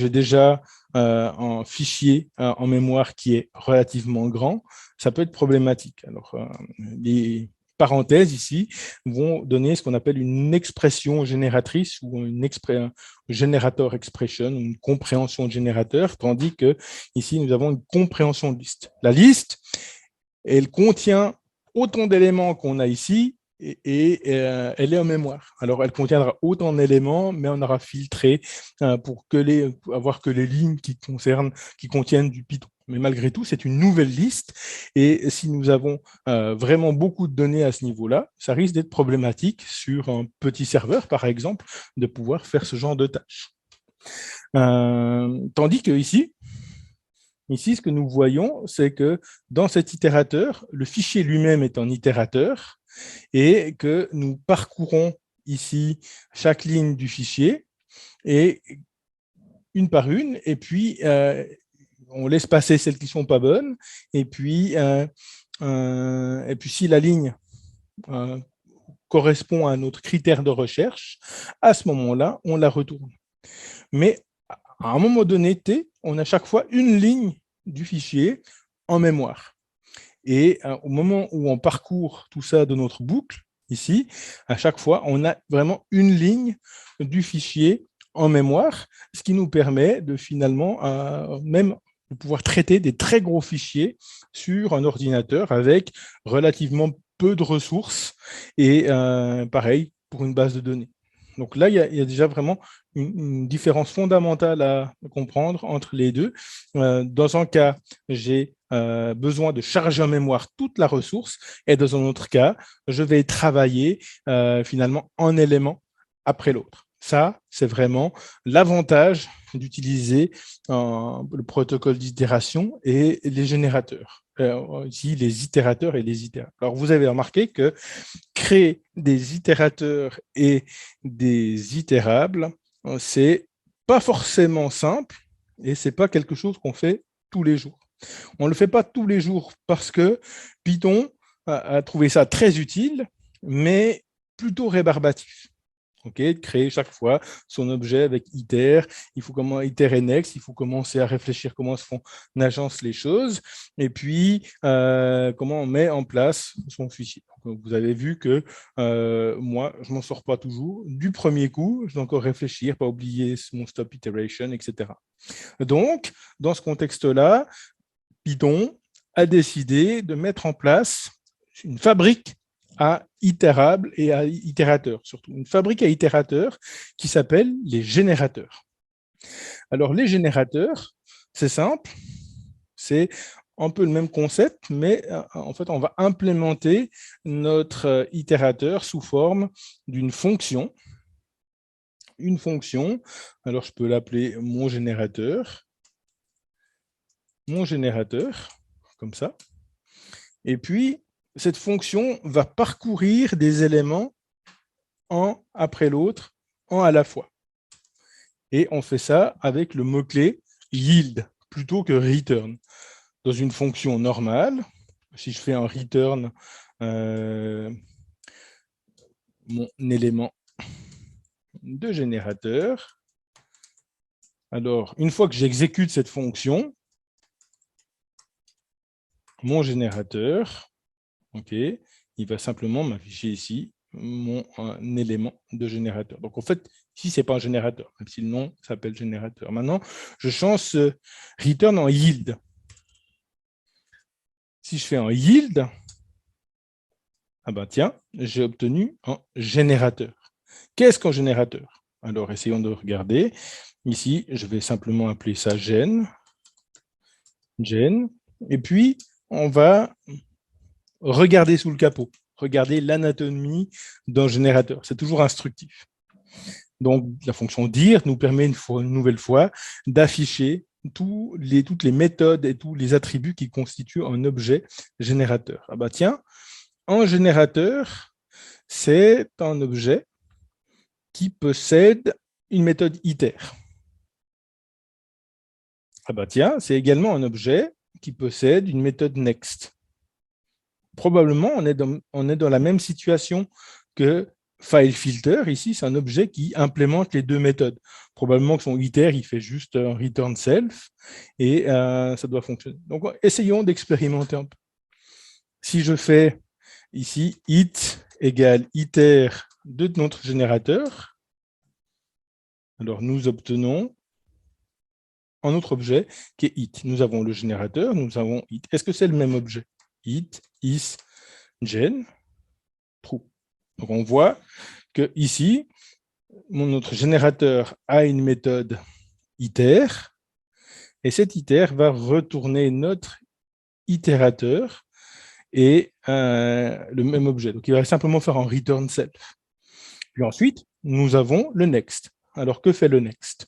déjà un fichier en mémoire qui est relativement grand, ça peut être problématique. Alors, les parenthèses ici vont donner ce qu'on appelle une expression génératrice ou un générateur expression, une compréhension de générateur, tandis que ici nous avons une compréhension de liste. La liste, elle contient autant d'éléments qu'on a ici, et elle est en mémoire. Alors, elle contiendra autant d'éléments, mais on aura filtré pour avoir que les lignes qui contiennent du Python. Mais malgré tout, c'est une nouvelle liste. Et si nous avons vraiment beaucoup de données à ce niveau-là, ça risque d'être problématique sur un petit serveur, par exemple, de pouvoir faire ce genre de tâches. Tandis que ici, ce que nous voyons, c'est que dans cet itérateur, le fichier lui-même est un itérateur et que nous parcourons ici chaque ligne du fichier et une par une, et puis on laisse passer celles qui ne sont pas bonnes, et puis si la ligne correspond à notre critère de recherche, à ce moment-là, on la retourne. Mais à un moment donné T, on a chaque fois une ligne du fichier en mémoire. Et au moment où on parcourt tout ça de notre boucle, ici, à chaque fois, on a vraiment une ligne du fichier en mémoire, ce qui nous permet de finalement même de pouvoir traiter des très gros fichiers sur un ordinateur avec relativement peu de ressources et pareil pour une base de données. Donc là, il y a déjà vraiment une différence fondamentale à comprendre entre les deux. Dans un cas, j'ai besoin de charger en mémoire toute la ressource, et dans un autre cas, je vais travailler finalement un élément après l'autre. Ça, c'est vraiment l'avantage d'utiliser le protocole d'itération et les générateurs. Ici, les itérateurs et les itérables. Alors, vous avez remarqué que créer des itérateurs et des itérables, c'est pas forcément simple et c'est pas quelque chose qu'on fait tous les jours. On ne le fait pas tous les jours parce que Python a trouvé ça très utile, mais plutôt rébarbatif. Okay, créer chaque fois son objet avec iter, il faut comment iter et next, il faut commencer à réfléchir comment se font agence les choses, et puis comment on met en place son fichier. Donc, vous avez vu que moi, je m'en sors pas toujours. Du premier coup, je dois encore réfléchir, pas oublier mon stop iteration, etc. Donc, dans ce contexte-là, Python a décidé de mettre en place une fabrique à itérables et à itérateurs, surtout une fabrique à itérateurs qui s'appelle les générateurs. Alors, les générateurs, c'est simple, c'est un peu le même concept, mais en fait, on va implémenter notre itérateur sous forme d'une fonction. Une fonction, alors je peux l'appeler mon générateur, comme ça. Et puis, cette fonction va parcourir des éléments un après l'autre, un à la fois. Et on fait ça avec le mot-clé yield plutôt que return. Dans une fonction normale, si je fais un return mon élément de générateur, alors une fois que j'exécute cette fonction, mon générateur, ok, il va simplement m'afficher ici mon élément de générateur. Donc, en fait, Ici, ce n'est pas un générateur, même si le nom s'appelle générateur. Maintenant, je change ce return en yield. Si je fais un yield, ah ben tiens, j'ai obtenu un générateur. Qu'est-ce qu'un générateur? Alors, essayons de regarder. Ici, je vais simplement appeler ça gen. Et puis, on va regarder sous le capot, regarder l'anatomie d'un générateur. C'est toujours instructif. Donc, la fonction dir nous permet une nouvelle fois d'afficher toutes les méthodes et tous les attributs qui constituent un objet générateur. Ah bah tiens, un générateur, c'est un objet qui possède une méthode iter. Ah bah tiens, c'est également un objet qui possède une méthode next. Probablement, on est dans la même situation que FileFilter. Ici, c'est un objet qui implémente les deux méthodes. Probablement que son iter, il fait juste un return self et ça doit fonctionner. Donc, essayons d'expérimenter un peu. Si je fais ici it égale iter de notre générateur, alors nous obtenons un autre objet qui est it. Nous avons le générateur, nous avons it. Est-ce que c'est le même objet? It, is, gen, true. Donc on voit que ici, notre générateur a une méthode iter, et cet iter va retourner notre itérateur et le même objet. Donc il va simplement faire un return self. Puis ensuite, nous avons le next. Alors que fait le next?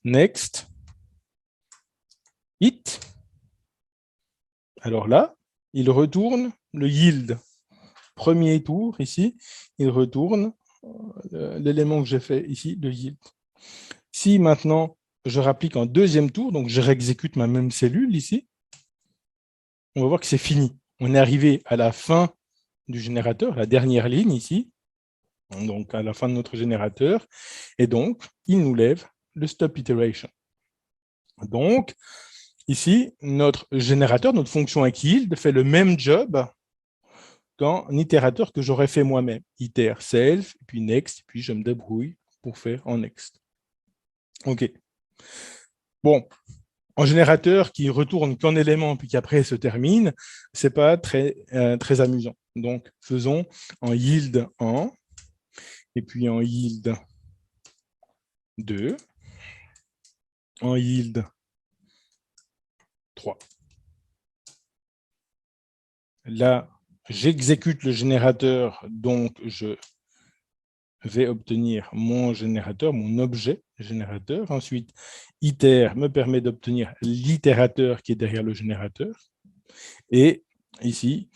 Next, it. Alors là, il retourne le yield. Premier tour ici, il retourne l'élément que j'ai fait ici, le yield. Si maintenant je rapplique un deuxième tour, donc je réexécute ma même cellule ici, on va voir que c'est fini. On est arrivé à la fin du générateur, la dernière ligne ici, donc à la fin de notre générateur, et donc il nous lève le stop iteration. Donc, ici, notre générateur, notre fonction yield fait le même job qu'un itérateur que j'aurais fait moi-même. Iter self, puis next, puis je me débrouille pour faire en next. OK. Bon, un générateur qui retourne qu'un élément puis qu'après se termine, c'est pas très, très amusant. Donc, faisons en yield 1, et puis en yield 2, en yield 3. Là, j'exécute le générateur, donc je vais obtenir mon générateur, mon objet générateur. Ensuite, iter me permet d'obtenir l'itérateur qui est derrière le générateur. Et ici,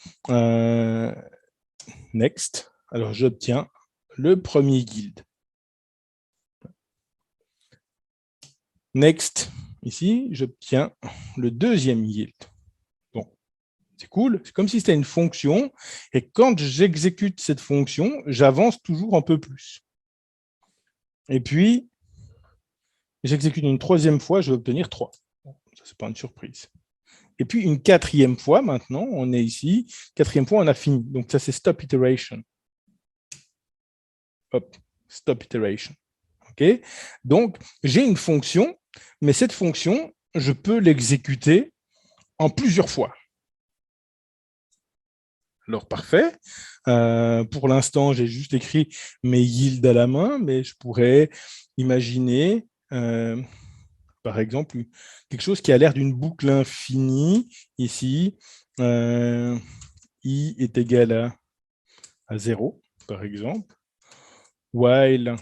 next, alors j'obtiens le premier yield. Next, ici, j'obtiens le deuxième yield. Bon, c'est cool, c'est comme si c'était une fonction, et quand j'exécute cette fonction, j'avance toujours un peu plus. Et puis, j'exécute une troisième fois, je vais obtenir 3. Ça, c'est pas une surprise. Et puis, une quatrième fois, maintenant, on est ici. Quatrième fois, on a fini. Donc, ça, c'est stop iteration. Hop, stop iteration. OK? Donc, j'ai une fonction, mais cette fonction, je peux l'exécuter en plusieurs fois. Alors, parfait. Pour l'instant, j'ai juste écrit mes yields à la main, mais je pourrais imaginer, par exemple, quelque chose qui a l'air d'une boucle infinie. Ici, i est égal à 0, par exemple. While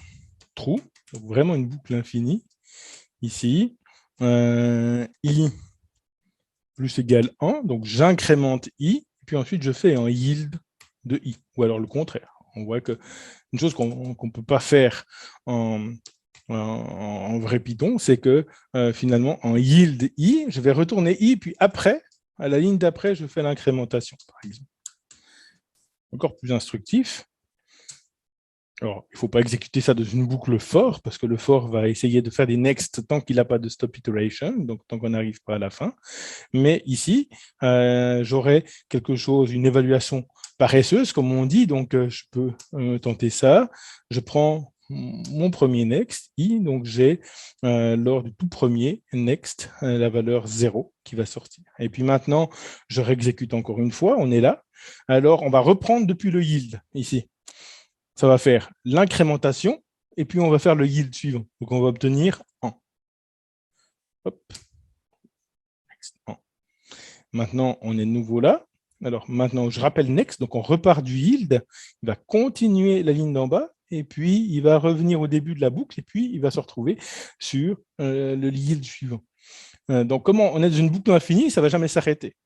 true, donc vraiment une boucle infinie. Ici, i plus égal 1, donc j'incrémente i, puis ensuite je fais un yield de i, ou alors le contraire. On voit que une chose qu'on ne peut pas faire en vrai Python, c'est que finalement, en yield i, je vais retourner i, puis après, à la ligne d'après, je fais l'incrémentation, par exemple. Encore plus instructif. Alors, il ne faut pas exécuter ça dans une boucle for, parce que le for va essayer de faire des next tant qu'il n'a pas de stop iteration, donc tant qu'on n'arrive pas à la fin. Mais ici, j'aurai quelque chose, une évaluation paresseuse, comme on dit, donc je peux tenter ça. Je prends mon premier next, i, donc j'ai lors du tout premier next, la valeur 0 qui va sortir. Et puis maintenant, je réexécute encore une fois, on est là. Alors, on va reprendre depuis le yield, ici. Ça va faire l'incrémentation, et puis on va faire le yield suivant. Donc, on va obtenir 1. Hop. Next, 1. Maintenant, on est de nouveau là. Alors, maintenant, je rappelle next, donc on repart du yield, il va continuer la ligne d'en bas, et puis il va revenir au début de la boucle, et puis il va se retrouver sur le yield suivant. Donc, comment on est dans une boucle infinie, ça ne va jamais s'arrêter.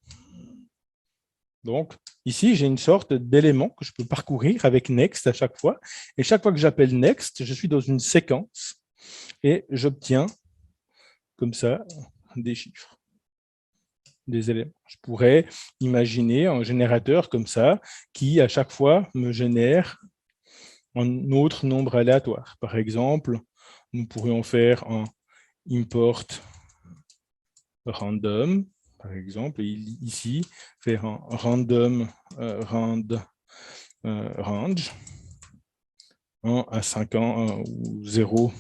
Donc, ici, j'ai une sorte d'élément que je peux parcourir avec next à chaque fois. Et chaque fois que j'appelle next, je suis dans une séquence et j'obtiens comme ça des chiffres, des éléments. Je pourrais imaginer un générateur comme ça qui, à chaque fois, me génère un autre nombre aléatoire. Par exemple, nous pourrions faire un import random, par exemple, et ici, faire un random range 1 à 50 ou 0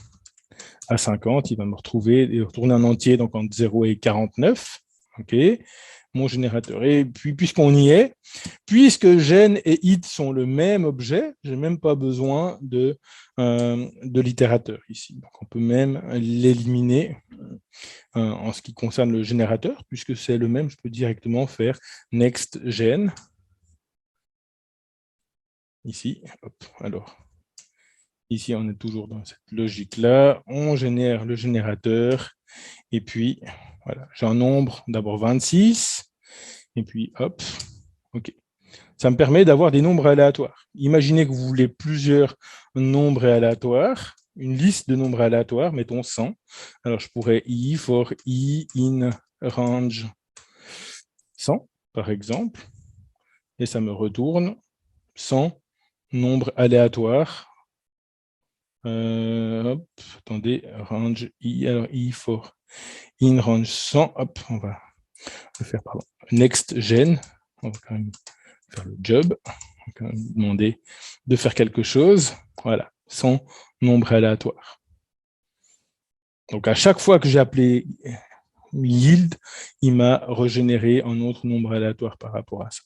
à 50, il va me retrouver et retourner un entier donc entre 0 et 49. OK, mon générateur. Et puis, puisqu'on y est, puisque gen et it sont le même objet, je n'ai même pas besoin de l'itérateur ici. Donc, on peut même l'éliminer en ce qui concerne le générateur, puisque c'est le même, je peux directement faire next gen. Ici, hop, alors, ici, on est toujours dans cette logique-là. On génère le générateur. Et puis, voilà, j'ai un nombre d'abord 26. Et puis, hop, OK. Ça me permet d'avoir des nombres aléatoires. Imaginez que vous voulez plusieurs nombres aléatoires, une liste de nombres aléatoires, mettons 100. Alors, je pourrais i for i in range 100, par exemple. Et ça me retourne 100 nombres aléatoires. Hop, attendez, range i, alors i for in range 100, hop, on va le faire, pardon, next gen, on va quand même faire le job, on va quand même demander de faire quelque chose, voilà, 100 nombres aléatoires. Donc à chaque fois que j'ai appelé yield, il m'a régénéré un autre nombre aléatoire par rapport à ça.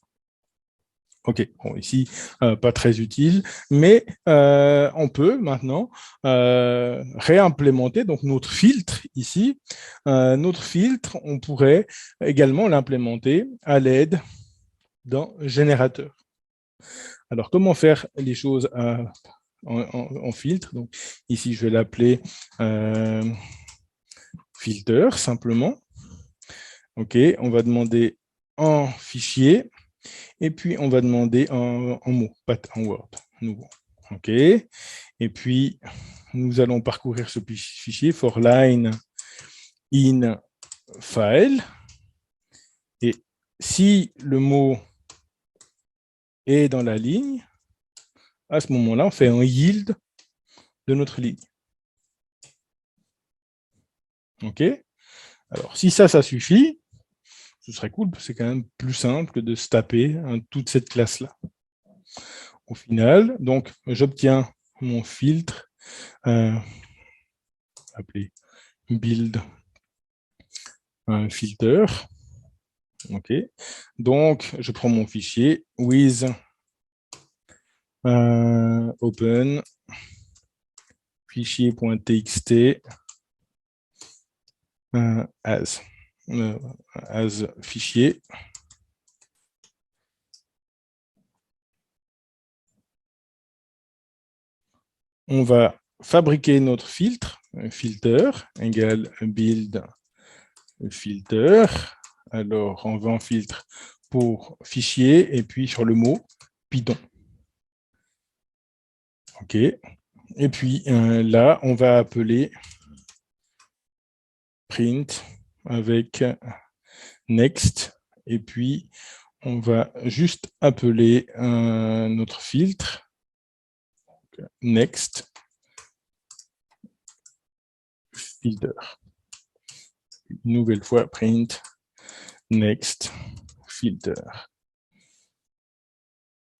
OK, bon, ici, pas très utile, mais on peut maintenant réimplémenter donc notre filtre ici. Notre filtre, on pourrait également l'implémenter à l'aide d'un générateur. Alors, comment faire les choses en filtre? Donc, ici, je vais l'appeler filter, simplement. OK, on va demander un fichier. Et puis, on va demander en mot, pas en Word, nouveau. OK. Et puis, nous allons parcourir ce fichier for line in file. Et si le mot est dans la ligne, à ce moment-là, on fait un yield de notre ligne. OK. Alors, si ça suffit, ce serait cool, parce que c'est quand même plus simple que de se taper toute cette classe-là. Au final, donc, j'obtiens mon filtre appelé build filter. OK. Donc, je prends mon fichier with open fichier.txt as fichier. On va fabriquer notre filtre, filter égale build filter. Alors, on va en filtre pour fichier et puis sur le mot Python. OK. Et puis là, on va appeler print avec next. Et puis, on va juste appeler notre filtre. next filter. Une nouvelle fois, print next filter.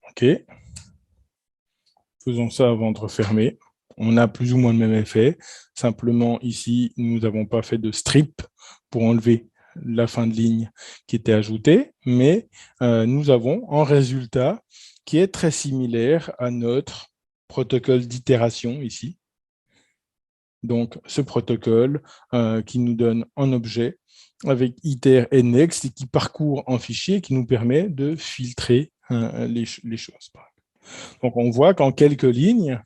OK. Faisons ça avant de refermer. On a plus ou moins le même effet. Simplement, ici, nous n'avons pas fait de strip pour enlever la fin de ligne qui était ajoutée, mais nous avons un résultat qui est très similaire à notre protocole d'itération ici. Donc, ce protocole qui nous donne un objet avec iter et next et qui parcourt un fichier qui nous permet de filtrer les choses. Donc, on voit qu'en quelques lignes,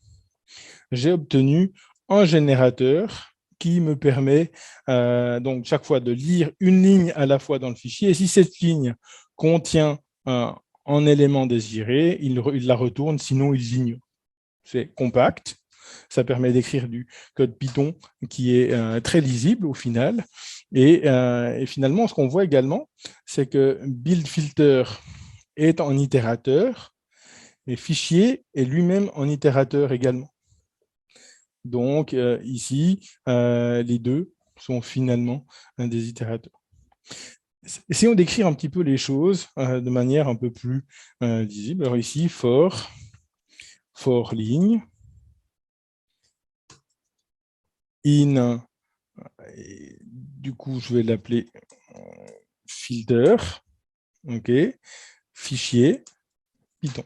j'ai obtenu un générateur qui me permet donc chaque fois de lire une ligne à la fois dans le fichier. Et si cette ligne contient un élément désiré, il la retourne, sinon il l'ignore. C'est compact. Ça permet d'écrire du code Python qui est très lisible au final. Et finalement, ce qu'on voit également, c'est que build_filter est en itérateur, mais fichier est lui-même en itérateur également. Donc, ici, les deux sont finalement des itérateurs. Essayons d'écrire un petit peu les choses de manière un peu plus lisible. Alors ici, for ligne, in, du coup, je vais l'appeler filter, OK, fichier, Python.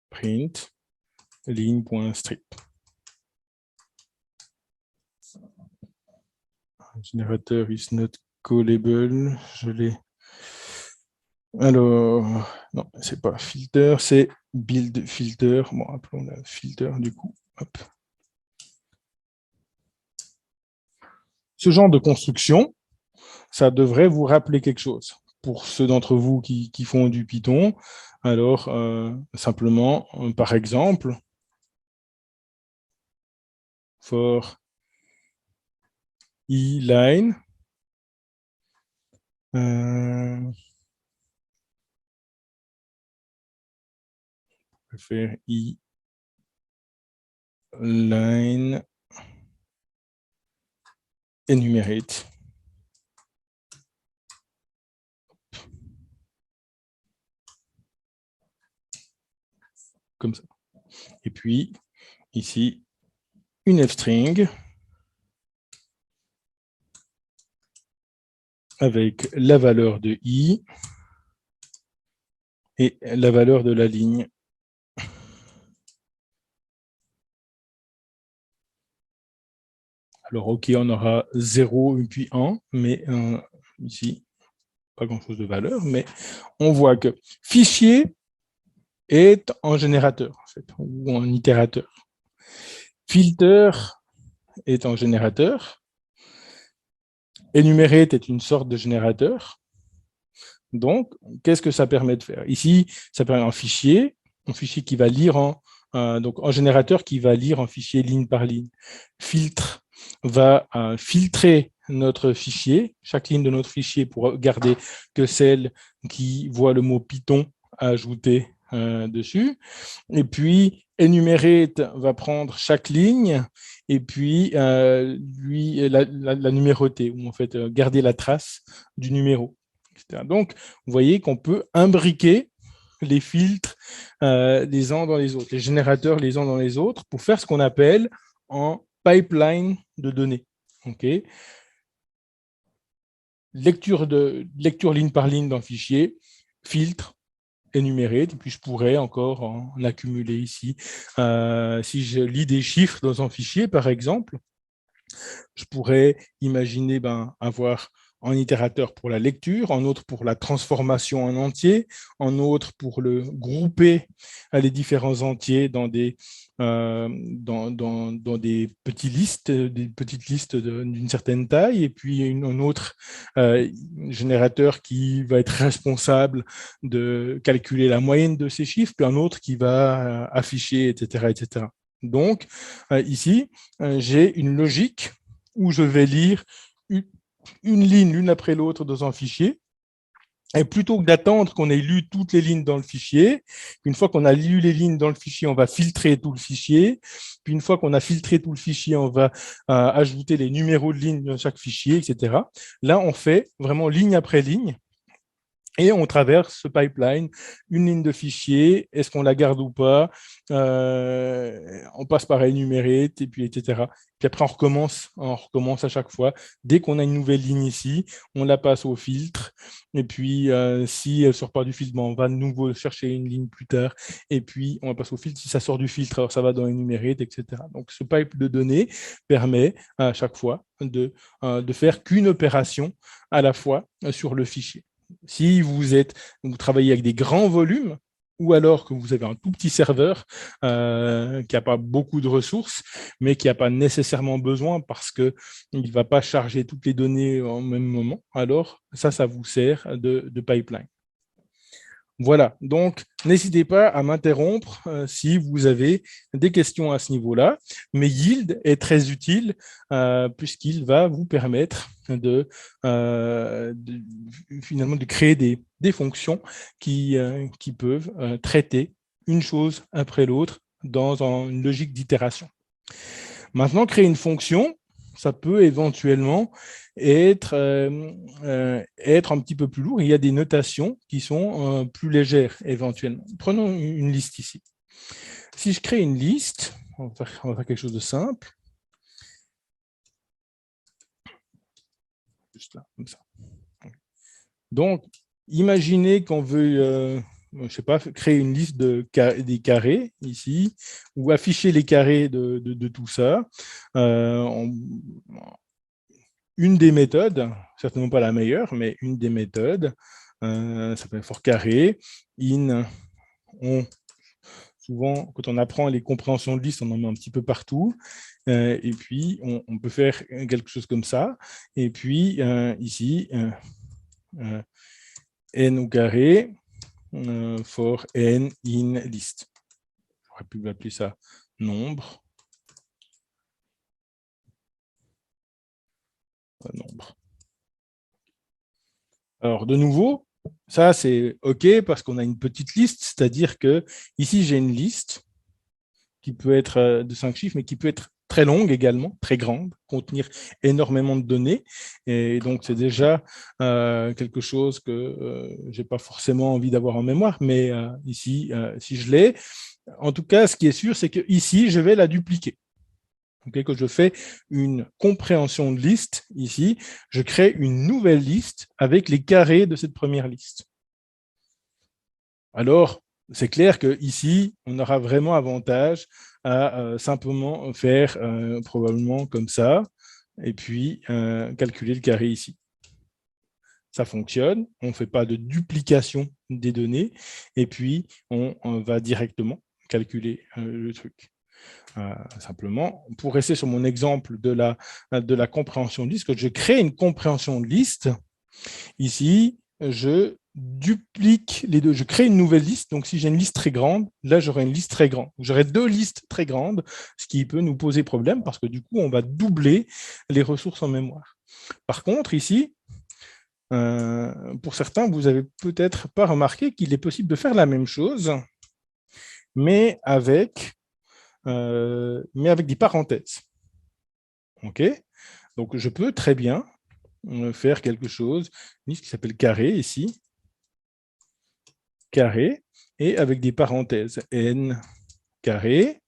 Print, ligne.strip. Générateur is not callable, je l'ai. Alors, non, c'est pas filter, c'est build filter. Bon, appelons-la filter du coup. Hop. Ce genre de construction, ça devrait vous rappeler quelque chose. Pour ceux d'entre vous qui font du Python, alors simplement, par exemple, for e-line, on peut faire e-line enumerate. Comme ça. Et puis, ici, une f-string avec la valeur de i et la valeur de la ligne. Alors, OK, on aura 0 et puis 1, mais ici, pas grand-chose de valeur, mais on voit que fichier est en générateur, en fait, ou en itérateur. Filter est en générateur. Enumerate est une sorte de générateur. Donc, qu'est-ce que ça permet de faire? Ici, ça permet un fichier qui va lire donc un générateur qui va lire un fichier ligne par ligne. Filtre va filtrer notre fichier, chaque ligne de notre fichier pour garder que celle qui voit le mot Python ajouté dessus. Et puis, enumerate va prendre chaque ligne et puis la numéroter, ou en fait garder la trace du numéro. Etc. Donc, vous voyez qu'on peut imbriquer les filtres les uns dans les autres, les générateurs les uns dans les autres, pour faire ce qu'on appelle un pipeline de données. Okay. Lecture ligne par ligne d'un fichier, filtre, énuméré, et puis je pourrais encore en accumuler ici. Si je lis des chiffres dans un fichier, par exemple, je pourrais imaginer avoir un itérateur pour la lecture, un autre pour la transformation en entier, un autre pour le grouper les différents entiers dans des petites listes d'une certaine taille, et puis un autre générateur qui va être responsable de calculer la moyenne de ces chiffres, puis un autre qui va afficher, etc., etc. Donc, ici, j'ai une logique où je vais lire une ligne l'une après l'autre dans un fichier, Et plutôt que d'attendre qu'on ait lu toutes les lignes dans le fichier, une fois qu'on a lu les lignes dans le fichier, on va filtrer tout le fichier. Puis une fois qu'on a filtré tout le fichier, on va ajouter les numéros de ligne dans chaque fichier, etc. Là, on fait vraiment ligne après ligne. Et on traverse ce pipeline, une ligne de fichier, est-ce qu'on la garde ou pas, on passe par énumérate, et puis etc. Puis après, on recommence à chaque fois. Dès qu'on a une nouvelle ligne ici, on la passe au filtre, et puis si elle sort pas du filtre, on va de nouveau chercher une ligne plus tard, et puis on va passer au filtre. Si ça sort du filtre, alors ça va dans énumérate, etc. Donc ce pipe de données permet à chaque fois de faire qu'une opération à la fois sur le fichier. Si vous travaillez avec des grands volumes, ou alors que vous avez un tout petit serveur qui n'a pas beaucoup de ressources, mais qui n'a pas nécessairement besoin parce qu'il ne va pas charger toutes les données en même moment, alors ça vous sert de pipeline. Voilà, donc n'hésitez pas à m'interrompre si vous avez des questions à ce niveau-là, mais Yield est très utile puisqu'il va vous permettre finalement de créer des fonctions qui peuvent traiter une chose après l'autre dans une logique d'itération. Maintenant, créer une fonction, ça peut éventuellement être un petit peu plus lourd. Il y a des notations qui sont plus légères éventuellement. Prenons une liste ici. Si je crée une liste, on va faire quelque chose de simple. Juste là, comme ça. Donc, imaginez qu'on veut, je ne sais pas, créer une liste des carrés ici, ou afficher les carrés de tout ça. Une des méthodes, certainement pas la meilleure, mais une des méthodes, ça s'appelle for carré, in, souvent, quand on apprend les compréhensions de liste, on en met un petit peu partout, et puis on peut faire quelque chose comme ça, et puis ici, n au carré, for n in list. J'aurais pu appeler ça nombre. Alors, de nouveau, ça, c'est OK parce qu'on a une petite liste, c'est-à-dire que ici, j'ai une liste qui peut être de 5 chiffres, mais qui peut être très longue également, très grande, contenir énormément de données. Et donc, c'est déjà quelque chose que je n'ai pas forcément envie d'avoir en mémoire, mais ici, si je l'ai, en tout cas, ce qui est sûr, c'est que ici, je vais la dupliquer. Okay, que je fais une compréhension de liste ici, je crée une nouvelle liste avec les carrés de cette première liste. Alors, c'est clair qu'ici, on aura vraiment avantage à simplement faire probablement comme ça, et puis calculer le carré ici. Ça fonctionne, on ne fait pas de duplication des données, et puis on va directement calculer le truc. Simplement, pour rester sur mon exemple de la compréhension de liste, quand je crée une compréhension de liste, ici, je duplique les deux. Je crée une nouvelle liste. Donc, si j'ai une liste très grande, là, j'aurai une liste très grande. J'aurai deux listes très grandes, ce qui peut nous poser problème parce que du coup, on va doubler les ressources en mémoire. Par contre, ici, pour certains, vous n'avez peut-être pas remarqué qu'il est possible de faire la même chose, mais avec des parenthèses. OK? Donc, je peux très bien faire quelque chose qui s'appelle carré ici. Carré, et avec des parenthèses. N carré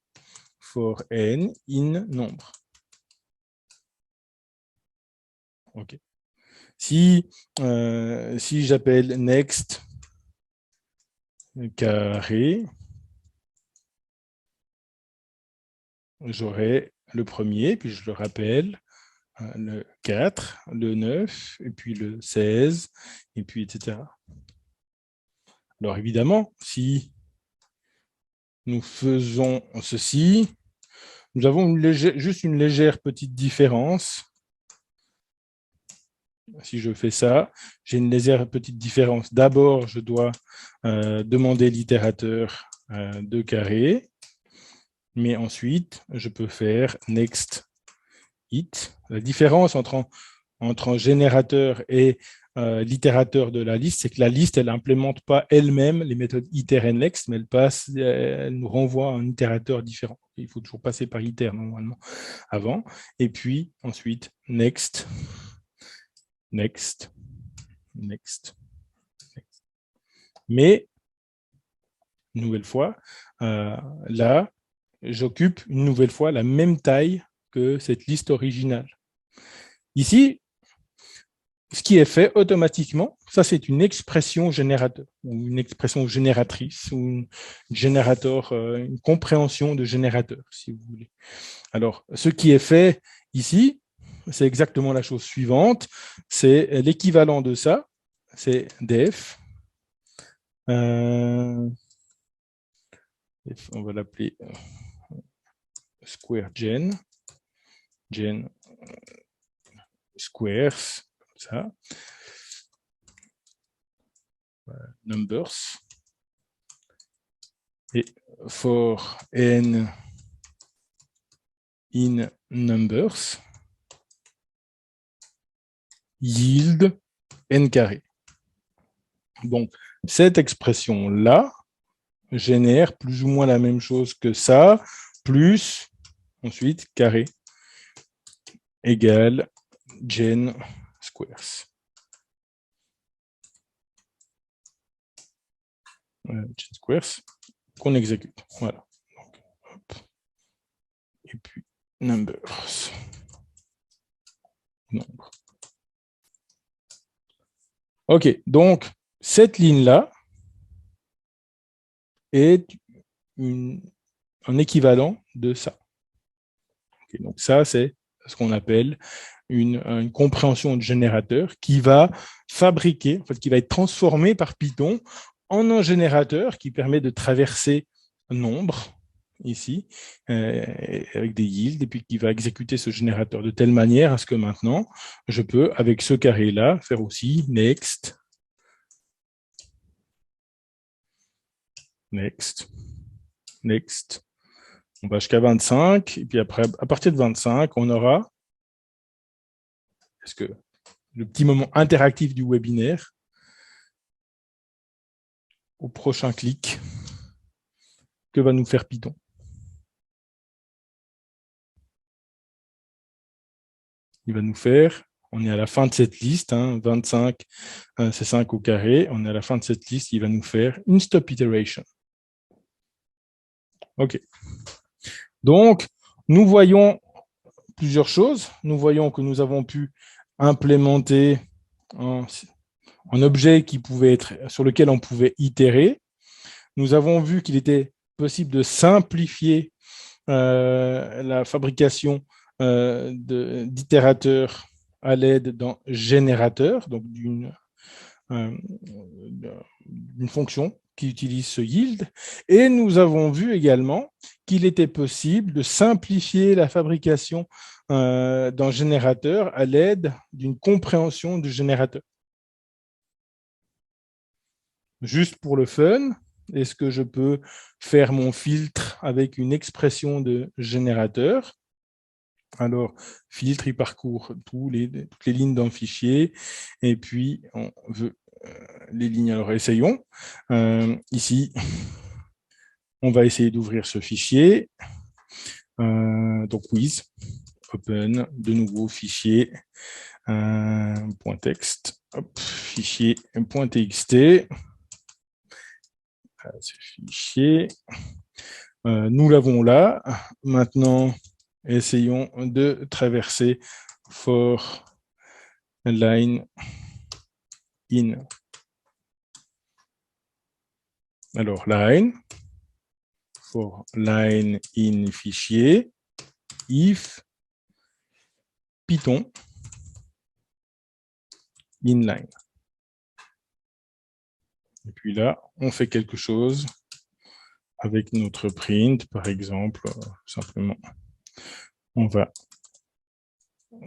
for n in nombre. OK. Si j'appelle next carré, j'aurai le premier, puis je le rappelle, le 4, le 9, et puis le 16, et puis etc. Alors évidemment, si nous faisons ceci, nous avons juste une légère petite différence. Si je fais ça, j'ai une légère petite différence. D'abord, je dois demander l'itérateur de carré, mais ensuite, je peux faire next it. La différence entre un générateur et l'itérateur de la liste, c'est que la liste, elle n'implémente pas elle-même les méthodes iter and next, mais elle nous renvoie à un itérateur différent. Il faut toujours passer par iter normalement avant. Et puis ensuite, next, next, next. Mais, une nouvelle fois, là, j'occupe une nouvelle fois la même taille que cette liste originale. Ici, ce qui est fait automatiquement, ça c'est une expression générateur, ou une expression génératrice, ou une compréhension de générateur, si vous voulez. Alors, ce qui est fait ici, c'est exactement la chose suivante, c'est l'équivalent de ça, c'est def. On va l'appeler square gen squares, comme ça, numbers, et for n in numbers, yield n carré. Donc, cette expression-là génère plus ou moins la même chose que ça, plus, ensuite, carré égale gen squares. Gen squares qu'on exécute. Voilà. Donc, hop. Et puis, numbers. Nombre. OK, donc, cette ligne-là est un équivalent de ça. Okay, donc, ça, c'est ce qu'on appelle une compréhension de générateur qui va fabriquer, en fait, qui va être transformée par Python en un générateur qui permet de traverser un nombre, ici, avec des yields, et puis qui va exécuter ce générateur de telle manière à ce que maintenant, je peux, avec ce carré-là, faire aussi next, next, next. On va jusqu'à 25, et puis après, à partir de 25, on aura, est-ce que le petit moment interactif du webinaire, au prochain clic, que va nous faire Python? Il va nous faire, on est à la fin de cette liste, 25, c'est 5 au carré, on est à la fin de cette liste, il va nous faire une stop iteration. OK. Donc, nous voyons plusieurs choses. Nous voyons que nous avons pu implémenter un objet qui pouvait être, sur lequel on pouvait itérer. Nous avons vu qu'il était possible de simplifier la fabrication d'itérateurs à l'aide d'un générateur, donc d'une fonction qui utilise ce yield. Et nous avons vu également qu'il était possible de simplifier la fabrication d'un générateur à l'aide d'une compréhension du générateur. Juste pour le fun, est-ce que je peux faire mon filtre avec une expression de générateur? Alors, filtre, il parcourt toutes les lignes d'un fichier, et puis on veut les lignes. Alors, essayons. Ici, on va essayer d'ouvrir ce fichier. Donc, with, open, de nouveau fichier, .text, hop, fichier .txt. Ce fichier, nous l'avons là. Maintenant, essayons de traverser for line in. Alors, line, for line in fichier, if Python inline. Et puis là, on fait quelque chose avec notre print, par exemple, simplement, on va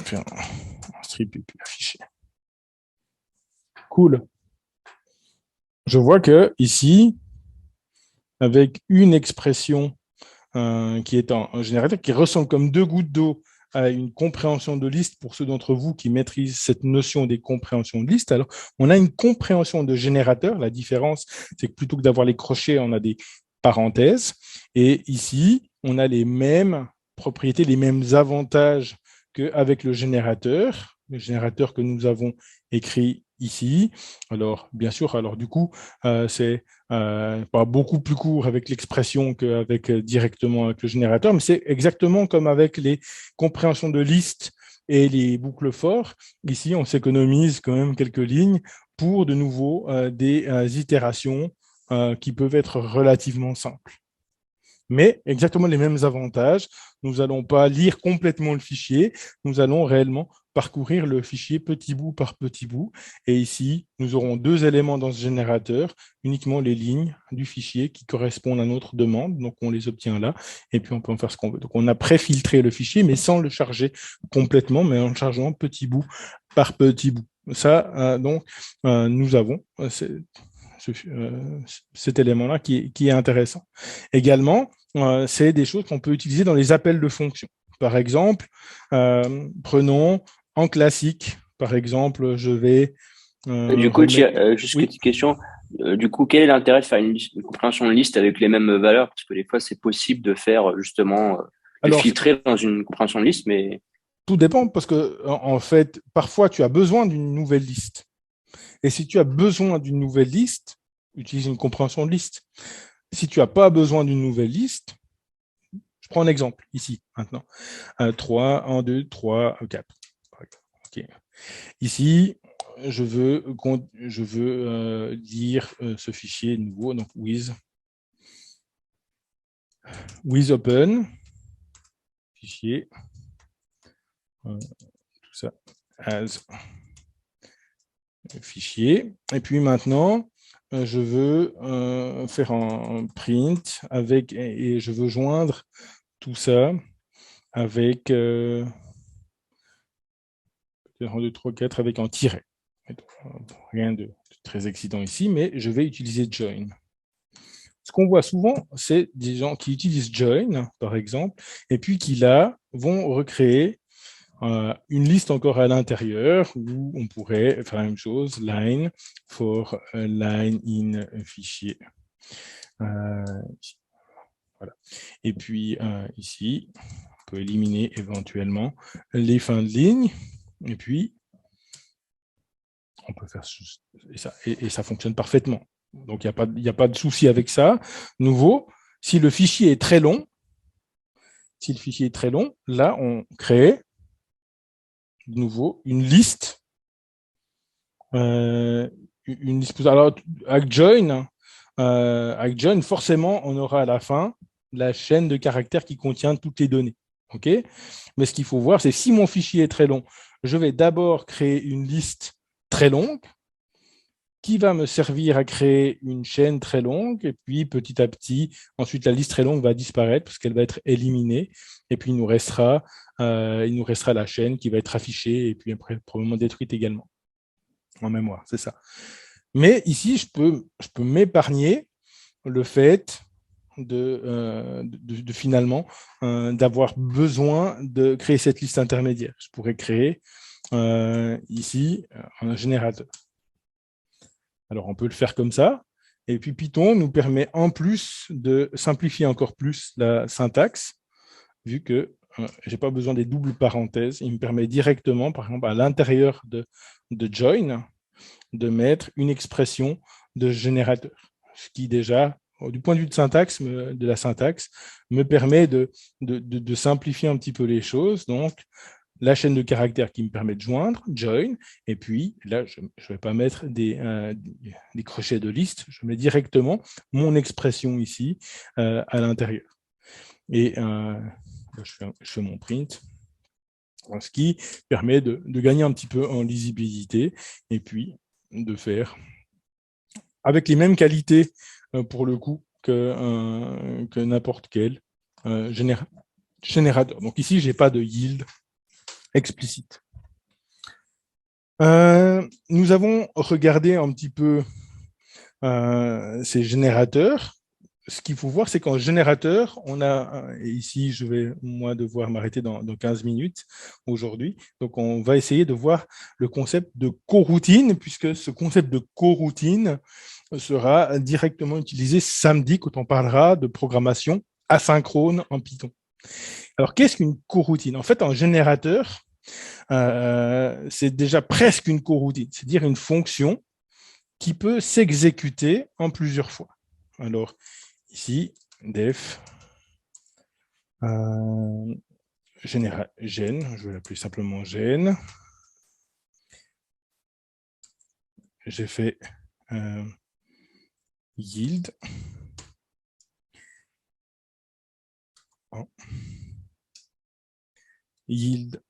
faire un strip et puis afficher. Cool. Je vois que ici, avec une expression qui est un générateur qui ressemble comme deux gouttes d'eau à une compréhension de liste pour ceux d'entre vous qui maîtrisent cette notion des compréhensions de liste. Alors, on a une compréhension de générateur. La différence, c'est que plutôt que d'avoir les crochets, on a des parenthèses. Et ici, on a les mêmes propriétés, les mêmes avantages qu'avec le générateur que nous avons écrit ici. Alors, bien sûr, alors du coup, c'est pas beaucoup plus court avec l'expression qu'avec directement avec le générateur, mais c'est exactement comme avec les compréhensions de listes et les boucles for. Ici, on s'économise quand même quelques lignes pour de nouveau des itérations qui peuvent être relativement simples. Mais exactement les mêmes avantages. Nous n'allons pas lire complètement le fichier, nous allons réellement parcourir le fichier petit bout par petit bout. Et ici, nous aurons deux éléments dans ce générateur, uniquement les lignes du fichier qui correspondent à notre demande. Donc, on les obtient là, et puis on peut en faire ce qu'on veut. Donc, on a pré-filtré le fichier, mais sans le charger complètement, mais en le chargeant petit bout par petit bout. Ça, donc, nous avons cet élément-là qui est intéressant. Également, c'est des choses qu'on peut utiliser dans les appels de fonctions. Par exemple, prenons en classique, par exemple, je vais Du coup, remettre... juste une Oui, petite question. Du coup, quel est l'intérêt de faire une compréhension de liste avec les mêmes valeurs? Parce que des fois, c'est possible de faire justement, de alors filtrer dans une compréhension de liste, mais tout dépend parce que, en fait, parfois, tu as besoin d'une nouvelle liste. Et si tu as besoin d'une nouvelle liste, utilise une compréhension de liste. Si tu n'as pas besoin d'une nouvelle liste, je prends un exemple ici, maintenant. 3, 1, 2, 3, 4. Okay. Ici, je veux dire ce fichier nouveau, donc with open, fichier, tout ça, as fichier. Et puis maintenant, je veux faire un print avec, et je veux joindre tout ça avec 1, 2, 3, 4 avec un tiret. Rien de très excitant ici, mais je vais utiliser join. Ce qu'on voit souvent, c'est des gens qui utilisent join, par exemple, et puis qui là vont recréer une liste encore à l'intérieur où on pourrait faire la même chose, line for line in fichier. Voilà. Et puis ici, on peut éliminer éventuellement les fins de ligne, et puis on peut faire et ça fonctionne parfaitement. Donc, il n'y a pas de souci avec ça. Nouveau, si le fichier est très long, là, on crée de nouveau une liste. Une liste. Alors, avec join, forcément, on aura à la fin la chaîne de caractères qui contient toutes les données. OK? Mais ce qu'il faut voir, c'est si mon fichier est très long, je vais d'abord créer une liste très longue qui va me servir à créer une chaîne très longue, et puis petit à petit, ensuite la liste très longue va disparaître parce qu'elle va être éliminée, et puis il nous restera la chaîne qui va être affichée, et puis après probablement détruite également en mémoire, c'est ça. Mais ici, je peux m'épargner le fait de finalement d'avoir besoin de créer cette liste intermédiaire. Je pourrais créer ici un générateur. Alors, on peut le faire comme ça. Et puis, Python nous permet en plus de simplifier encore plus la syntaxe, vu que je n'ai pas besoin des doubles parenthèses. Il me permet directement, par exemple, à l'intérieur de join, de mettre une expression de générateur. Ce qui, déjà, du point de vue de la syntaxe, me permet de simplifier un petit peu les choses. Donc, la chaîne de caractères qui me permet de joindre, join, et puis là, je ne vais pas mettre des crochets de liste, je mets directement mon expression ici à l'intérieur. Et je fais mon print, ce qui permet de gagner un petit peu en lisibilité, et puis de faire avec les mêmes qualités pour le coup que n'importe quel générateur. Donc ici, je n'ai pas de yield explicite. Nous avons regardé un petit peu ces générateurs. ce qu'il faut voir, c'est qu'en générateur, on a, et ici, je vais moi devoir m'arrêter dans 15 minutes aujourd'hui. Donc, on va essayer de voir le concept de coroutine, puisque ce concept de coroutine sera directement utilisé samedi quand on parlera de programmation asynchrone en Python. Alors, qu'est-ce qu'une coroutine? En fait, en générateur, c'est déjà presque une coroutine, c'est-à-dire une fonction qui peut s'exécuter en plusieurs fois. Alors, ici, def gen, je vais l'appeler simplement gen. J'ai fait yield. Yield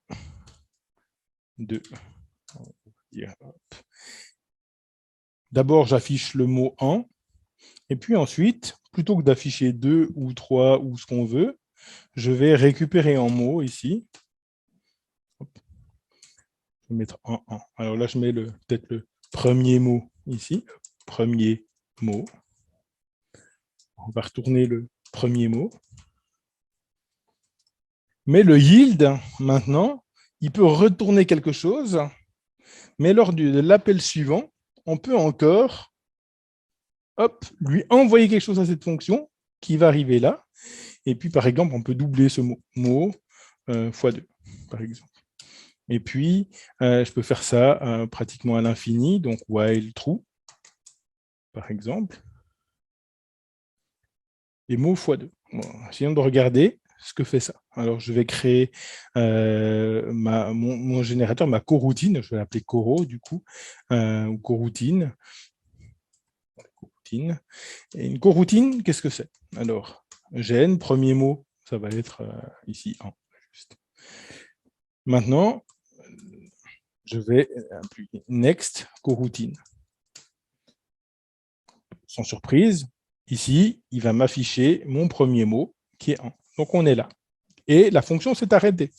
de. D'abord, j'affiche le mot en. Et puis ensuite, plutôt que d'afficher 2 ou 3 ou ce qu'on veut, je vais récupérer en mot ici. Je vais mettre en. Alors là, je mets peut-être le premier mot ici. Premier mot. On va retourner le premier mot. Mais le yield, maintenant, il peut retourner quelque chose, mais lors de l'appel suivant, on peut encore lui envoyer quelque chose à cette fonction qui va arriver là. Et puis, par exemple, on peut doubler ce mot fois 2, par exemple. Et puis, je peux faire ça pratiquement à l'infini, donc while true, par exemple. Et mot fois 2. Bon, essayons de regarder ce que fait ça. Alors, je vais créer mon générateur, ma coroutine, je vais l'appeler coro, du coup, ou coroutine. Et une coroutine, qu'est-ce que c'est? Alors, gen, premier mot, ça va être ici en. Juste. Maintenant, je vais appuyer next coroutine. Sans surprise, ici, il va m'afficher mon premier mot qui est en. Donc, on est là. Et la fonction s'est arrêtée.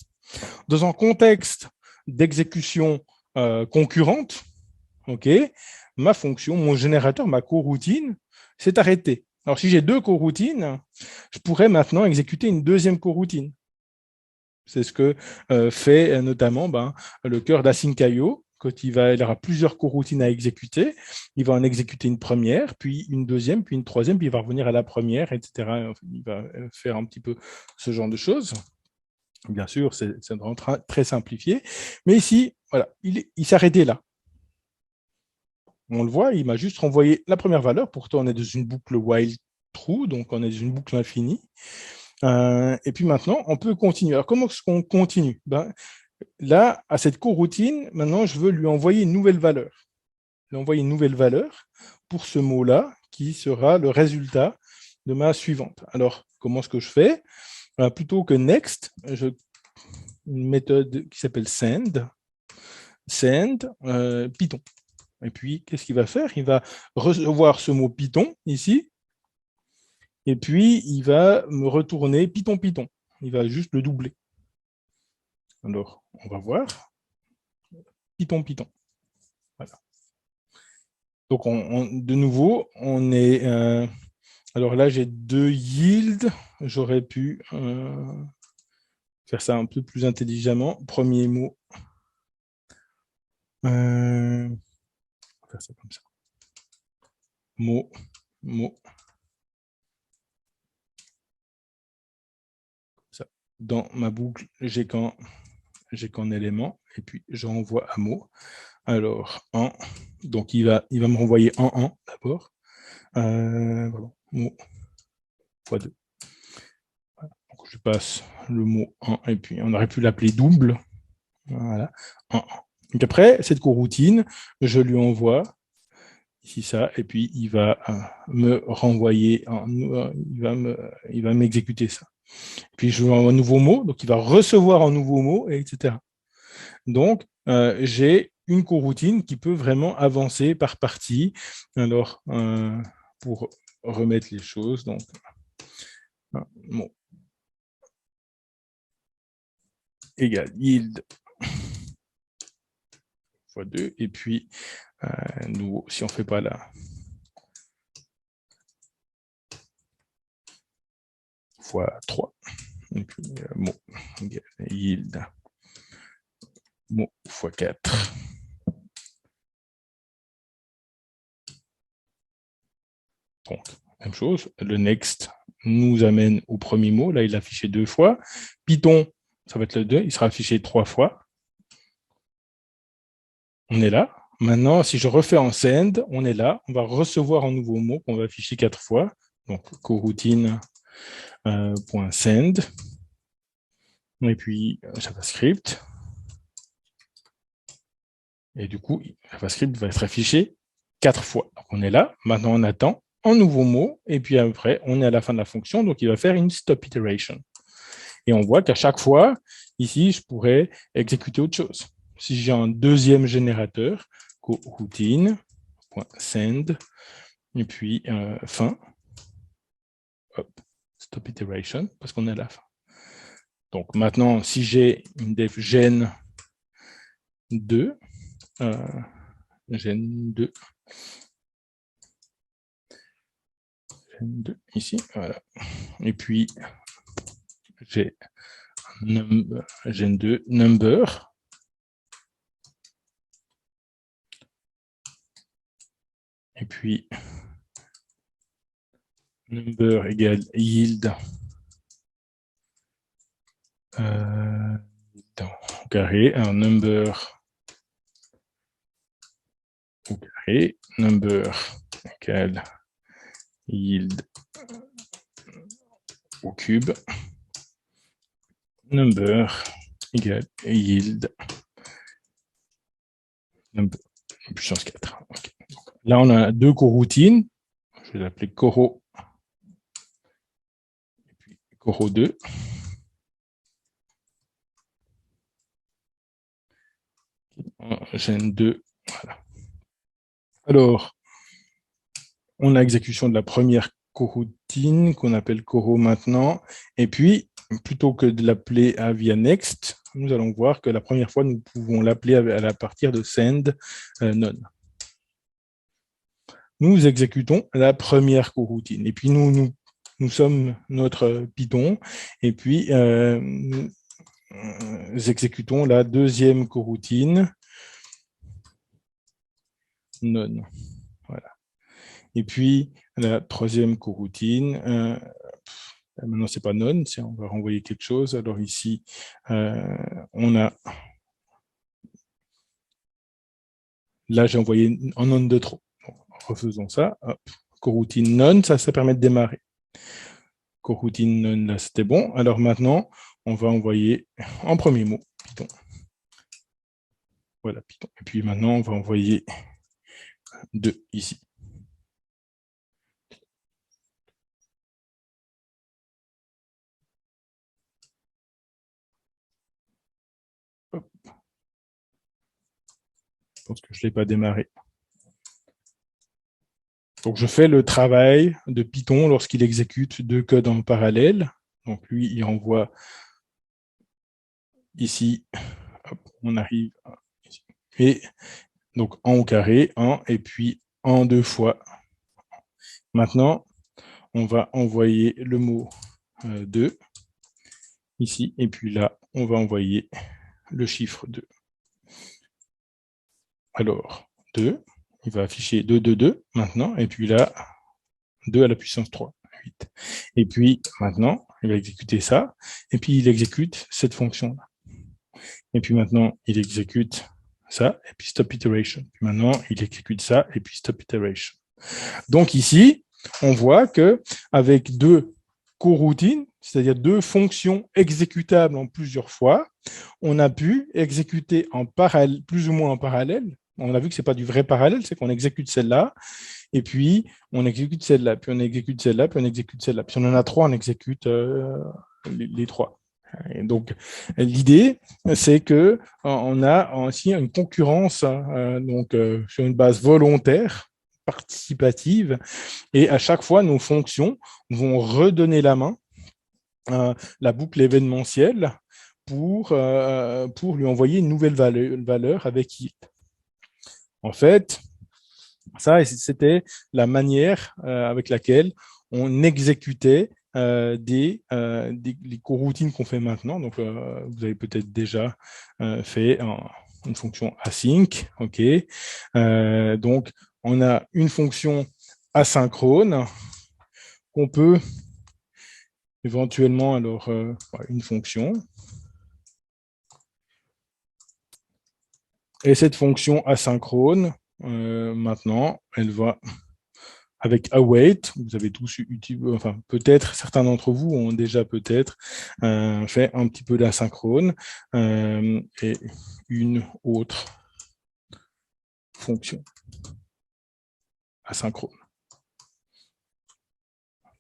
Dans un contexte d'exécution concurrente, okay, ma fonction, mon générateur, ma coroutine, s'est arrêtée. Alors, si j'ai deux coroutines, je pourrais maintenant exécuter une deuxième coroutine. C'est ce que fait notamment le cœur d'Async.io. Quand il aura plusieurs coroutines à exécuter, il va en exécuter une première, puis une deuxième, puis une troisième, puis il va revenir à la première, etc. Il va faire un petit peu ce genre de choses. Bien sûr, c'est très simplifié. Mais ici, voilà, il s'arrêtait là. On le voit, il m'a juste renvoyé la première valeur. Pourtant, on est dans une boucle while true, donc on est dans une boucle infinie. Et puis maintenant, on peut continuer. Alors, comment est-ce qu'on continue? Là, à cette coroutine, maintenant, je veux lui envoyer une nouvelle valeur. Lui envoyer une nouvelle valeur pour ce mot-là, qui sera le résultat de ma suivante. Alors, comment est-ce que je fais? Plutôt que next, une méthode qui s'appelle send Python. Et puis, qu'est-ce qu'il va faire? Il va recevoir ce mot Python ici, et puis il va me retourner Python. Il va juste le doubler. Alors, on va voir. Python. Voilà. Donc, de nouveau, on est... alors là, j'ai deux yields. J'aurais pu faire ça un peu plus intelligemment. Premier mot. On va faire ça comme ça. Mot. Ça. Dans ma boucle, j'ai qu'un élément, et puis j'envoie à mot. Alors, en, donc il va me renvoyer en d'abord. Voilà, mot fois 2. Voilà. Donc je passe le mot en, et puis on aurait pu l'appeler double. Voilà, en. Donc après, cette coroutine, je lui envoie ici ça, et puis il va me renvoyer, il va m'exécuter ça. Puis je veux un nouveau mot, donc il va recevoir un nouveau mot, etc. Donc, j'ai une coroutine qui peut vraiment avancer par partie. Alors, pour remettre les choses, donc, bon, égal yield fois 2, et puis, nous, si on ne fait pas là, fois 3. Et puis, mot égale yield mot fois 4. Donc, même chose, le next nous amène au premier mot. Là, il est affiché 2 fois. Python, ça va être le 2, il sera affiché 3 fois. On est là. Maintenant, si je refais en send, on est là. On va recevoir un nouveau mot qu'on va afficher 4 fois. Donc, coroutine .send. Et puis, JavaScript. Et du coup, JavaScript va être affiché 4 fois. Donc, on est là. Maintenant, on attend un nouveau mot. Et puis après, on est à la fin de la fonction. Donc, il va faire une stop iteration. Et on voit qu'à chaque fois, ici, je pourrais exécuter autre chose. Si j'ai un deuxième générateur, coroutine.send, et puis fin, hop, stop iteration, parce qu'on est à la fin. Donc maintenant, si j'ai une def gen 2, gen 2, ici, voilà. Et puis, j'ai gen 2 number, et puis number égale yield au carré, un number au carré, number égale yield au cube, number égale yield number puissance 4. Okay. Là, on a deux coroutines. Je vais l'appeler coro et puis coro 2. Gen 2. Voilà. Alors, on a exécution de la première coroutine qu'on appelle coro maintenant. Et puis, plutôt que de l'appeler via next, nous allons voir que la première fois, nous pouvons l'appeler à partir de send none. Nous exécutons la première coroutine. Et puis, nous sommes notre Python. Et puis, nous exécutons la deuxième coroutine none. Voilà. Et puis, la troisième coroutine, maintenant, c'est pas none, on va renvoyer quelque chose. Alors ici, on a... Là, j'ai envoyé un none de trop. Donc, refaisons ça. Hop. Coroutine none, ça permet de démarrer. Coroutine none, là, c'était bon. Alors maintenant, on va envoyer en premier mot Python. Voilà, Python. Et puis maintenant, on va envoyer 2 ici. Hop. Je pense que je ne l'ai pas démarré. Donc, je fais le travail de Python lorsqu'il exécute deux codes en parallèle. Donc, lui, il envoie ici, hop, on arrive ici. Et donc, en au carré, 1, et puis en 2 fois. Maintenant, on va envoyer le mot 2 ici, et puis là, on va envoyer le chiffre 2. Alors, 2, il va afficher 2, 2, 2 maintenant, et puis là, 2 à la puissance 3, 8. Et puis maintenant, il va exécuter ça, et puis il exécute cette fonction-là. Et puis maintenant, il exécute ça, et puis stop iteration. Puis maintenant, il exécute ça, et puis stop iteration. Donc ici, on voit que avec deux coroutines, c'est-à-dire deux fonctions exécutables en plusieurs fois, on a pu exécuter en parallèle, plus ou moins en parallèle. On a vu que ce n'est pas du vrai parallèle, c'est qu'on exécute celle-là, et puis on exécute celle-là, puis on exécute celle-là, puis on exécute celle-là. Puis si on en a trois, on exécute les trois. Et donc, l'idée, c'est que on a aussi une concurrence sur une base volontaire, participative, et à chaque fois, nos fonctions vont redonner la main à la boucle événementielle pour lui envoyer une nouvelle valeur avec yield. En fait, ça, c'était la manière avec laquelle on exécutait les coroutines qu'on fait maintenant. Donc, vous avez peut-être déjà fait une fonction async. OK. Donc, on a une fonction asynchrone qu'on peut éventuellement, alors, une fonction. Et cette fonction asynchrone, maintenant, elle va avec await. Vous avez tous enfin, peut-être, certains d'entre vous ont déjà peut-être fait un petit peu d'asynchrone et une autre fonction asynchrone.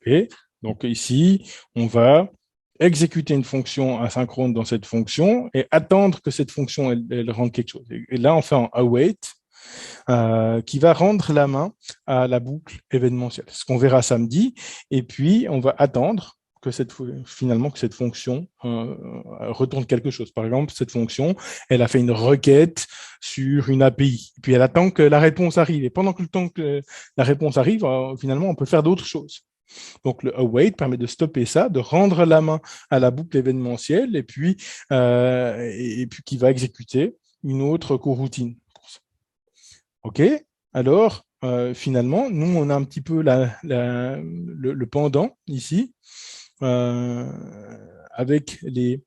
Et donc ici, on va exécuter une fonction asynchrone dans cette fonction et attendre que cette fonction elle rende quelque chose. Et là, on fait un await qui va rendre la main à la boucle événementielle, ce qu'on verra samedi. Et puis, on va attendre que finalement que cette fonction retourne quelque chose. Par exemple, cette fonction, elle a fait une requête sur une API. Puis elle attend que la réponse arrive. Et pendant que le temps que la réponse arrive, finalement, on peut faire d'autres choses. Donc, le await permet de stopper ça, de rendre la main à la boucle événementielle et puis qui va exécuter une autre coroutine. OK. Alors, finalement, nous, on a un petit peu le pendant ici. Avec les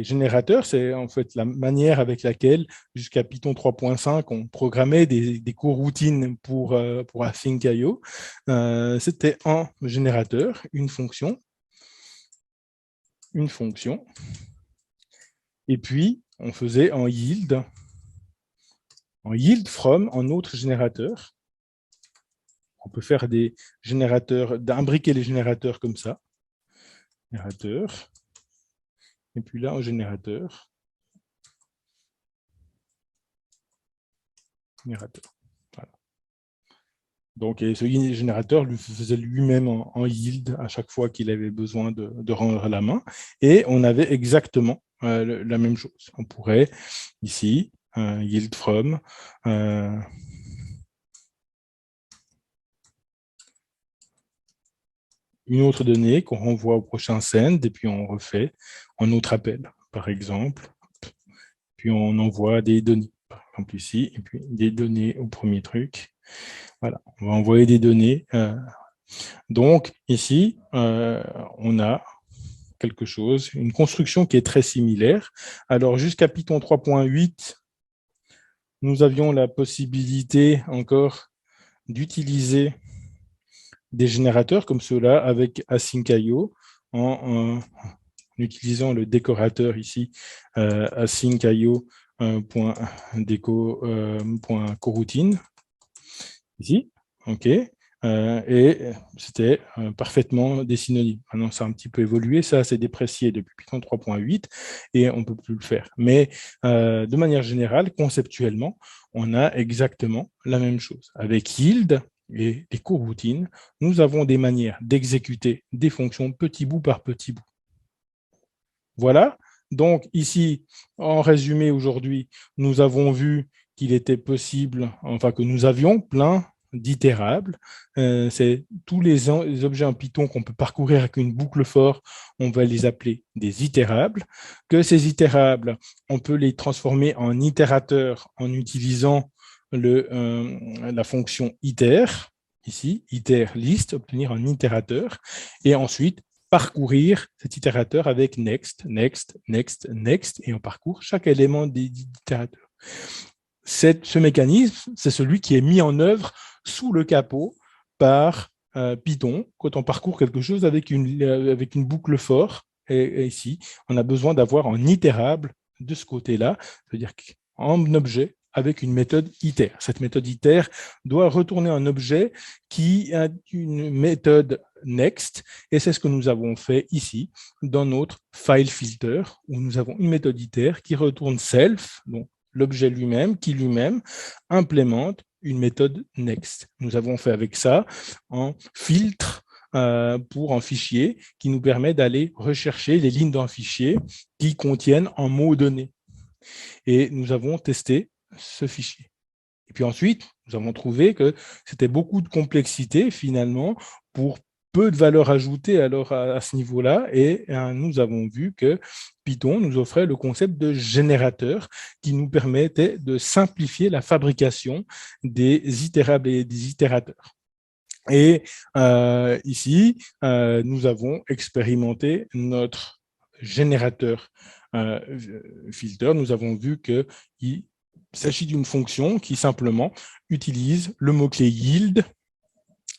générateurs, c'est en fait la manière avec laquelle, jusqu'à Python 3.5, on programmait des coroutines pour async.io. C'était un générateur, une fonction, et puis on faisait en yield from un autre générateur. On peut faire des générateurs, d'imbriquer les générateurs comme ça. Générateur. Et puis là, un générateur. Voilà. Donc, et ce générateur lui faisait lui-même en yield à chaque fois qu'il avait besoin de rendre la main. Et on avait exactement la même chose. On pourrait, ici, yield from, une autre donnée qu'on renvoie au prochain send, et puis on refait un autre appel, par exemple. Puis on envoie des données, par exemple ici, et puis des données au premier truc. Voilà, on va envoyer des données. Donc ici, on a quelque chose, une construction qui est très similaire. Alors jusqu'à Python 3.8, nous avions la possibilité encore d'utiliser des générateurs comme ceux-là avec async.io en utilisant le décorateur ici, async.io.deco.coroutine, ici, OK, et c'était parfaitement des synonymes. Maintenant, ça a un petit peu évolué, ça c'est déprécié depuis Python 3.8 et on ne peut plus le faire. Mais de manière générale, conceptuellement, on a exactement la même chose. Avec yield et les coroutines, nous avons des manières d'exécuter des fonctions petit bout par petit bout. Voilà. Donc ici, en résumé aujourd'hui, nous avons vu qu'il était possible, enfin que nous avions plein d'itérables. C'est tous les objets en Python qu'on peut parcourir avec une boucle for, on va les appeler des itérables. Que ces itérables, on peut les transformer en itérateurs en utilisant la fonction iter, ici, iter list, obtenir un itérateur, et ensuite parcourir cet itérateur avec next, next, next, next, et on parcourt chaque élément des itérateurs. Ce mécanisme, c'est celui qui est mis en œuvre sous le capot par Python quand on parcourt quelque chose avec une boucle for. Et ici, on a besoin d'avoir un itérable de ce côté-là, c'est-à-dire un objet avec une méthode iter. Cette méthode iter doit retourner un objet qui a une méthode next, et c'est ce que nous avons fait ici dans notre file filter, où nous avons une méthode iter qui retourne self, donc l'objet lui-même, qui lui-même implémente une méthode next. Nous avons fait avec ça un filtre pour un fichier qui nous permet d'aller rechercher les lignes d'un fichier qui contiennent un mot donné. Et nous avons testé ce fichier. Et puis ensuite, nous avons trouvé que c'était beaucoup de complexité finalement pour peu de valeur ajoutée alors à ce niveau-là, et nous avons vu que Python nous offrait le concept de générateur qui nous permettait de simplifier la fabrication des itérables et des itérateurs. Et ici, nous avons expérimenté notre générateur filter. Nous avons vu qu'il s'agit d'une fonction qui simplement utilise le mot-clé yield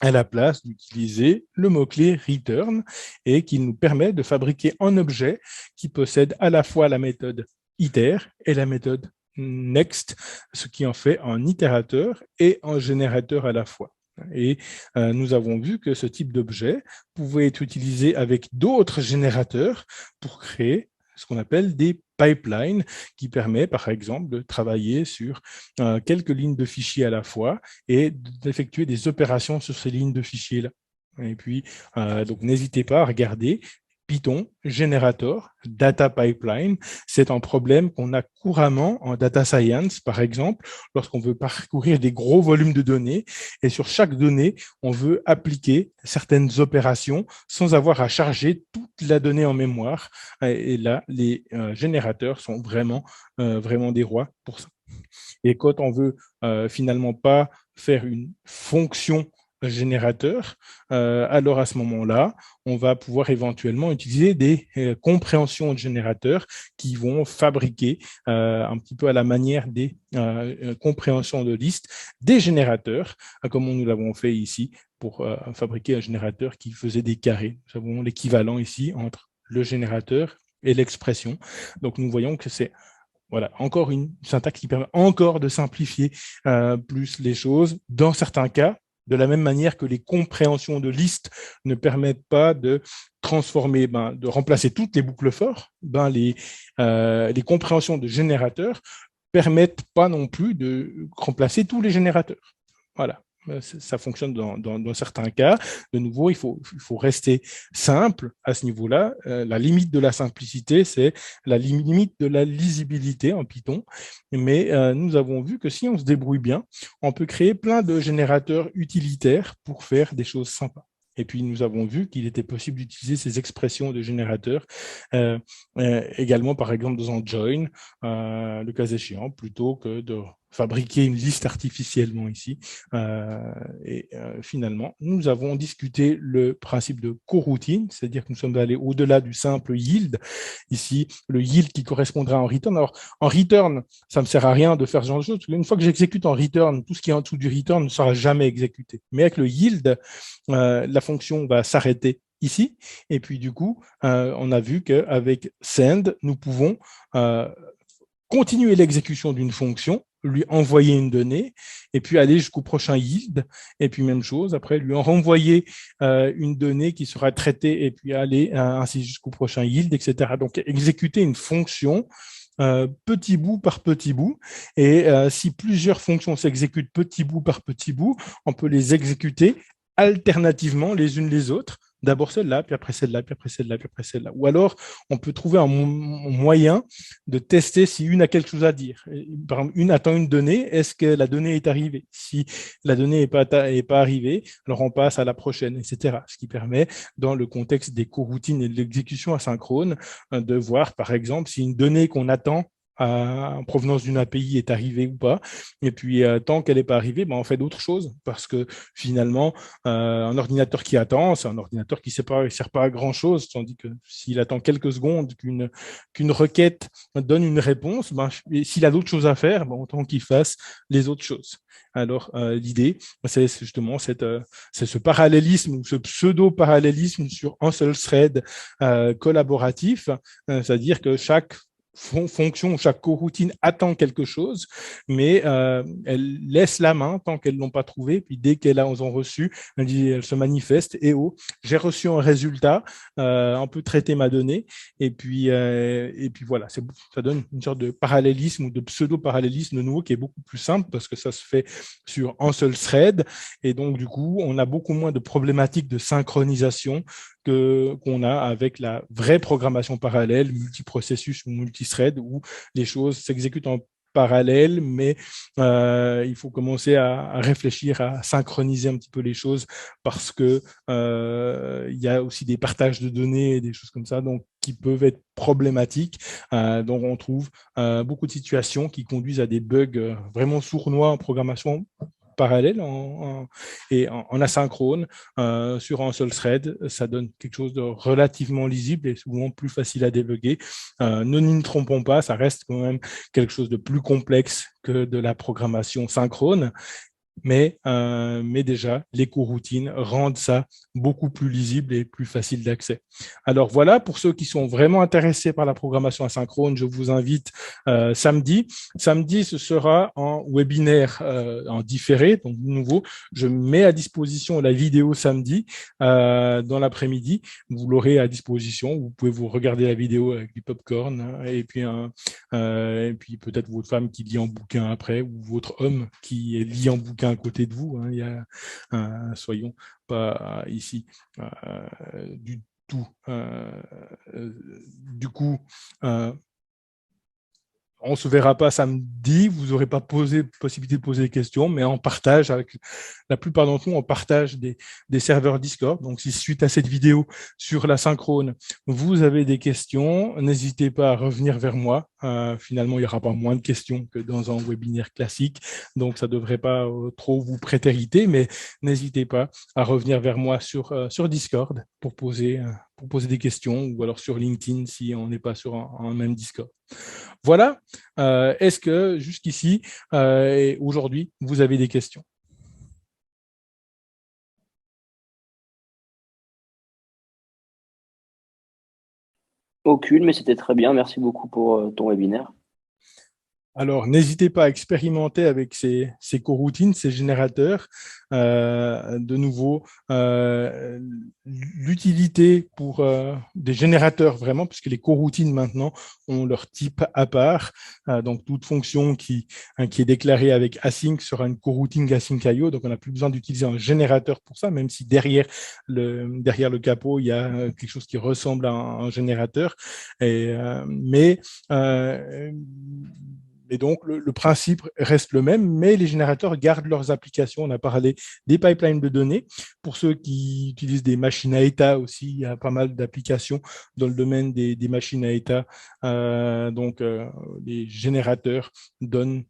à la place d'utiliser le mot-clé return et qui nous permet de fabriquer un objet qui possède à la fois la méthode iter et la méthode next, ce qui en fait un itérateur et un générateur à la fois. Et nous avons vu que ce type d'objet pouvait être utilisé avec d'autres générateurs pour créer ce qu'on appelle des pipelines, qui permet par exemple de travailler sur quelques lignes de fichiers à la fois et d'effectuer des opérations sur ces lignes de fichiers-là. Et puis, donc n'hésitez pas à regarder Python, Generator, Data Pipeline. C'est un problème qu'on a couramment en data science, par exemple, lorsqu'on veut parcourir des gros volumes de données. Et sur chaque donnée, on veut appliquer certaines opérations sans avoir à charger toute la donnée en mémoire. Et là, les générateurs sont vraiment des rois pour ça. Et quand on veut finalement pas faire une fonction générateur, alors à ce moment-là, on va pouvoir éventuellement utiliser des compréhensions de générateurs qui vont fabriquer un petit peu à la manière des compréhensions de listes, des générateurs, comme nous l'avons fait ici pour fabriquer un générateur qui faisait des carrés. Nous avons l'équivalent ici entre le générateur et l'expression. Donc nous voyons que c'est voilà, encore une syntaxe qui permet encore de simplifier plus les choses. Dans certains cas, de la même manière que les compréhensions de listes ne permettent pas de transformer, de remplacer toutes les boucles for, les compréhensions de générateurs permettent pas non plus de remplacer tous les générateurs. Voilà. Ça fonctionne dans certains cas. De nouveau, il faut rester simple à ce niveau-là. La limite de la simplicité, c'est la limite de la lisibilité en Python. Mais nous avons vu que si on se débrouille bien, on peut créer plein de générateurs utilitaires pour faire des choses sympas. Et puis, nous avons vu qu'il était possible d'utiliser ces expressions de générateurs également, par exemple, dans un join, le cas échéant, plutôt que de fabriquer une liste artificiellement ici. Finalement, nous avons discuté le principe de coroutine, c'est-à-dire que nous sommes allés au-delà du simple yield. Ici, le yield qui correspondra en return. Alors, en return, ça ne me sert à rien de faire ce genre de choses. Une fois que j'exécute en return, tout ce qui est en dessous du return ne sera jamais exécuté. Mais avec le yield, la fonction va s'arrêter ici. Et puis, du coup, on a vu qu'avec send, nous pouvons continuer l'exécution d'une fonction, lui envoyer une donnée, et puis aller jusqu'au prochain yield, et puis même chose, après lui en renvoyer une donnée qui sera traitée, et puis aller ainsi jusqu'au prochain yield, etc. Donc, exécuter une fonction petit bout par petit bout, et si plusieurs fonctions s'exécutent petit bout par petit bout, on peut les exécuter alternativement les unes les autres, d'abord celle-là, puis après celle-là, puis après celle-là, puis après celle-là. Ou alors, on peut trouver un moyen de tester si une a quelque chose à dire. Par exemple, une attend une donnée, est-ce que la donnée est arrivée? Si la donnée n'est pas arrivée, alors on passe à la prochaine, etc. Ce qui permet, dans le contexte des coroutines et de l'exécution asynchrone, de voir, par exemple, si une donnée qu'on attend en provenance d'une API est arrivée ou pas. Et puis, tant qu'elle n'est pas arrivée, on fait d'autres choses parce que finalement, un ordinateur qui attend, c'est un ordinateur qui ne sert pas à grand-chose, tandis que s'il attend quelques secondes qu'une requête donne une réponse, s'il a d'autres choses à faire, autant qu'il fasse les autres choses. Alors, l'idée, c'est justement c'est ce parallélisme ou ce pseudo-parallélisme sur un seul thread collaboratif, c'est-à-dire que chaque fonction, chaque coroutine attend quelque chose, mais elle laisse la main tant qu'elles ne l'ont pas trouvé. Puis dès qu'elles ont reçu, elle se manifeste et j'ai reçu un résultat, on peut traiter ma donnée. Et puis voilà, ça donne une sorte de parallélisme ou de pseudo-parallélisme de nouveau qui est beaucoup plus simple parce que ça se fait sur un seul thread. Et donc, du coup, on a beaucoup moins de problématiques de synchronisation qu'on a avec la vraie programmation parallèle, multiprocessus ou multithread, où les choses s'exécutent en parallèle, mais il faut commencer à réfléchir, à synchroniser un petit peu les choses parce que il y a aussi des partages de données et des choses comme ça, donc qui peuvent être problématiques. Donc, on trouve beaucoup de situations qui conduisent à des bugs vraiment sournois en programmation parallèle en asynchrone sur un seul thread. Ça donne quelque chose de relativement lisible et souvent plus facile à débugger. Ne nous trompons pas, ça reste quand même quelque chose de plus complexe que de la programmation synchrone. Mais déjà, les coroutines rendent ça beaucoup plus lisible et plus facile d'accès. Alors voilà, pour ceux qui sont vraiment intéressés par la programmation asynchrone, je vous invite samedi. Samedi, ce sera en webinaire en différé, donc de nouveau, je mets à disposition la vidéo samedi dans l'après-midi. Vous l'aurez à disposition, vous pouvez vous regarder la vidéo avec du popcorn et puis peut-être votre femme qui lit en bouquin après ou votre homme qui lit en bouquin à côté de vous. Il y a, soyons pas ici du tout. Du coup, on ne se verra pas samedi, vous n'aurez pas possibilité de poser des questions, mais on partage avec la plupart d'entre nous, on partage des serveurs Discord. Donc, si suite à cette vidéo sur la synchrone, vous avez des questions, n'hésitez pas à revenir vers moi. Finalement, il n'y aura pas moins de questions que dans un webinaire classique, donc ça ne devrait pas trop vous prétériter, mais n'hésitez pas à revenir vers moi sur Discord pour poser des questions ou alors sur LinkedIn si on n'est pas sur un même Discord. Voilà. Est-ce que jusqu'ici, aujourd'hui, vous avez des questions? Aucune, mais c'était très bien. Merci beaucoup pour ton webinaire. Alors, n'hésitez pas à expérimenter avec ces coroutines, ces générateurs. De nouveau, l'utilité pour des générateurs vraiment, puisque les coroutines maintenant ont leur type à part. Donc, toute fonction qui est déclarée avec async sera une coroutine async.io. Donc, on n'a plus besoin d'utiliser un générateur pour ça, même si derrière le capot, il y a quelque chose qui ressemble à un générateur. Et donc, le principe reste le même, mais les générateurs gardent leurs applications. On a parlé des pipelines de données. Pour ceux qui utilisent des machines à état aussi, il y a pas mal d'applications dans le domaine des machines à état. Les générateurs donnent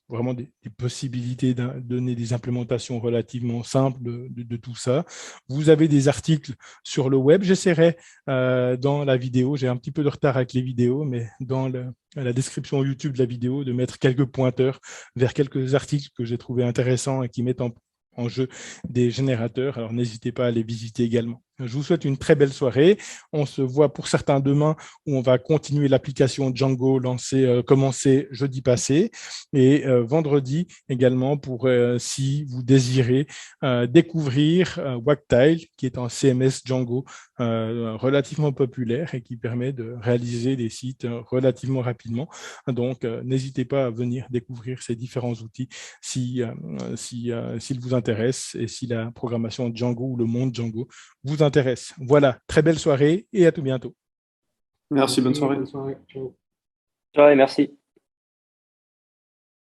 vraiment des possibilités de donner des implémentations relativement simples de tout ça. Vous avez des articles sur le web. J'essaierai dans la vidéo, j'ai un petit peu de retard avec les vidéos, mais dans la description YouTube de la vidéo, de mettre quelques pointeurs vers quelques articles que j'ai trouvés intéressants et qui mettent en jeu des générateurs. Alors, n'hésitez pas à les visiter également. Je vous souhaite une très belle soirée. On se voit pour certains demain où on va continuer l'application Django commencée jeudi passé et vendredi également pour si vous désirez découvrir Wagtail qui est un CMS Django relativement populaire et qui permet de réaliser des sites relativement rapidement. Donc, n'hésitez pas à venir découvrir ces différents outils s'ils vous intéressent et si la programmation Django ou le monde Django vous intéresse. Voilà, très belle soirée et à tout bientôt. Merci, bonne soirée. Ouais, merci.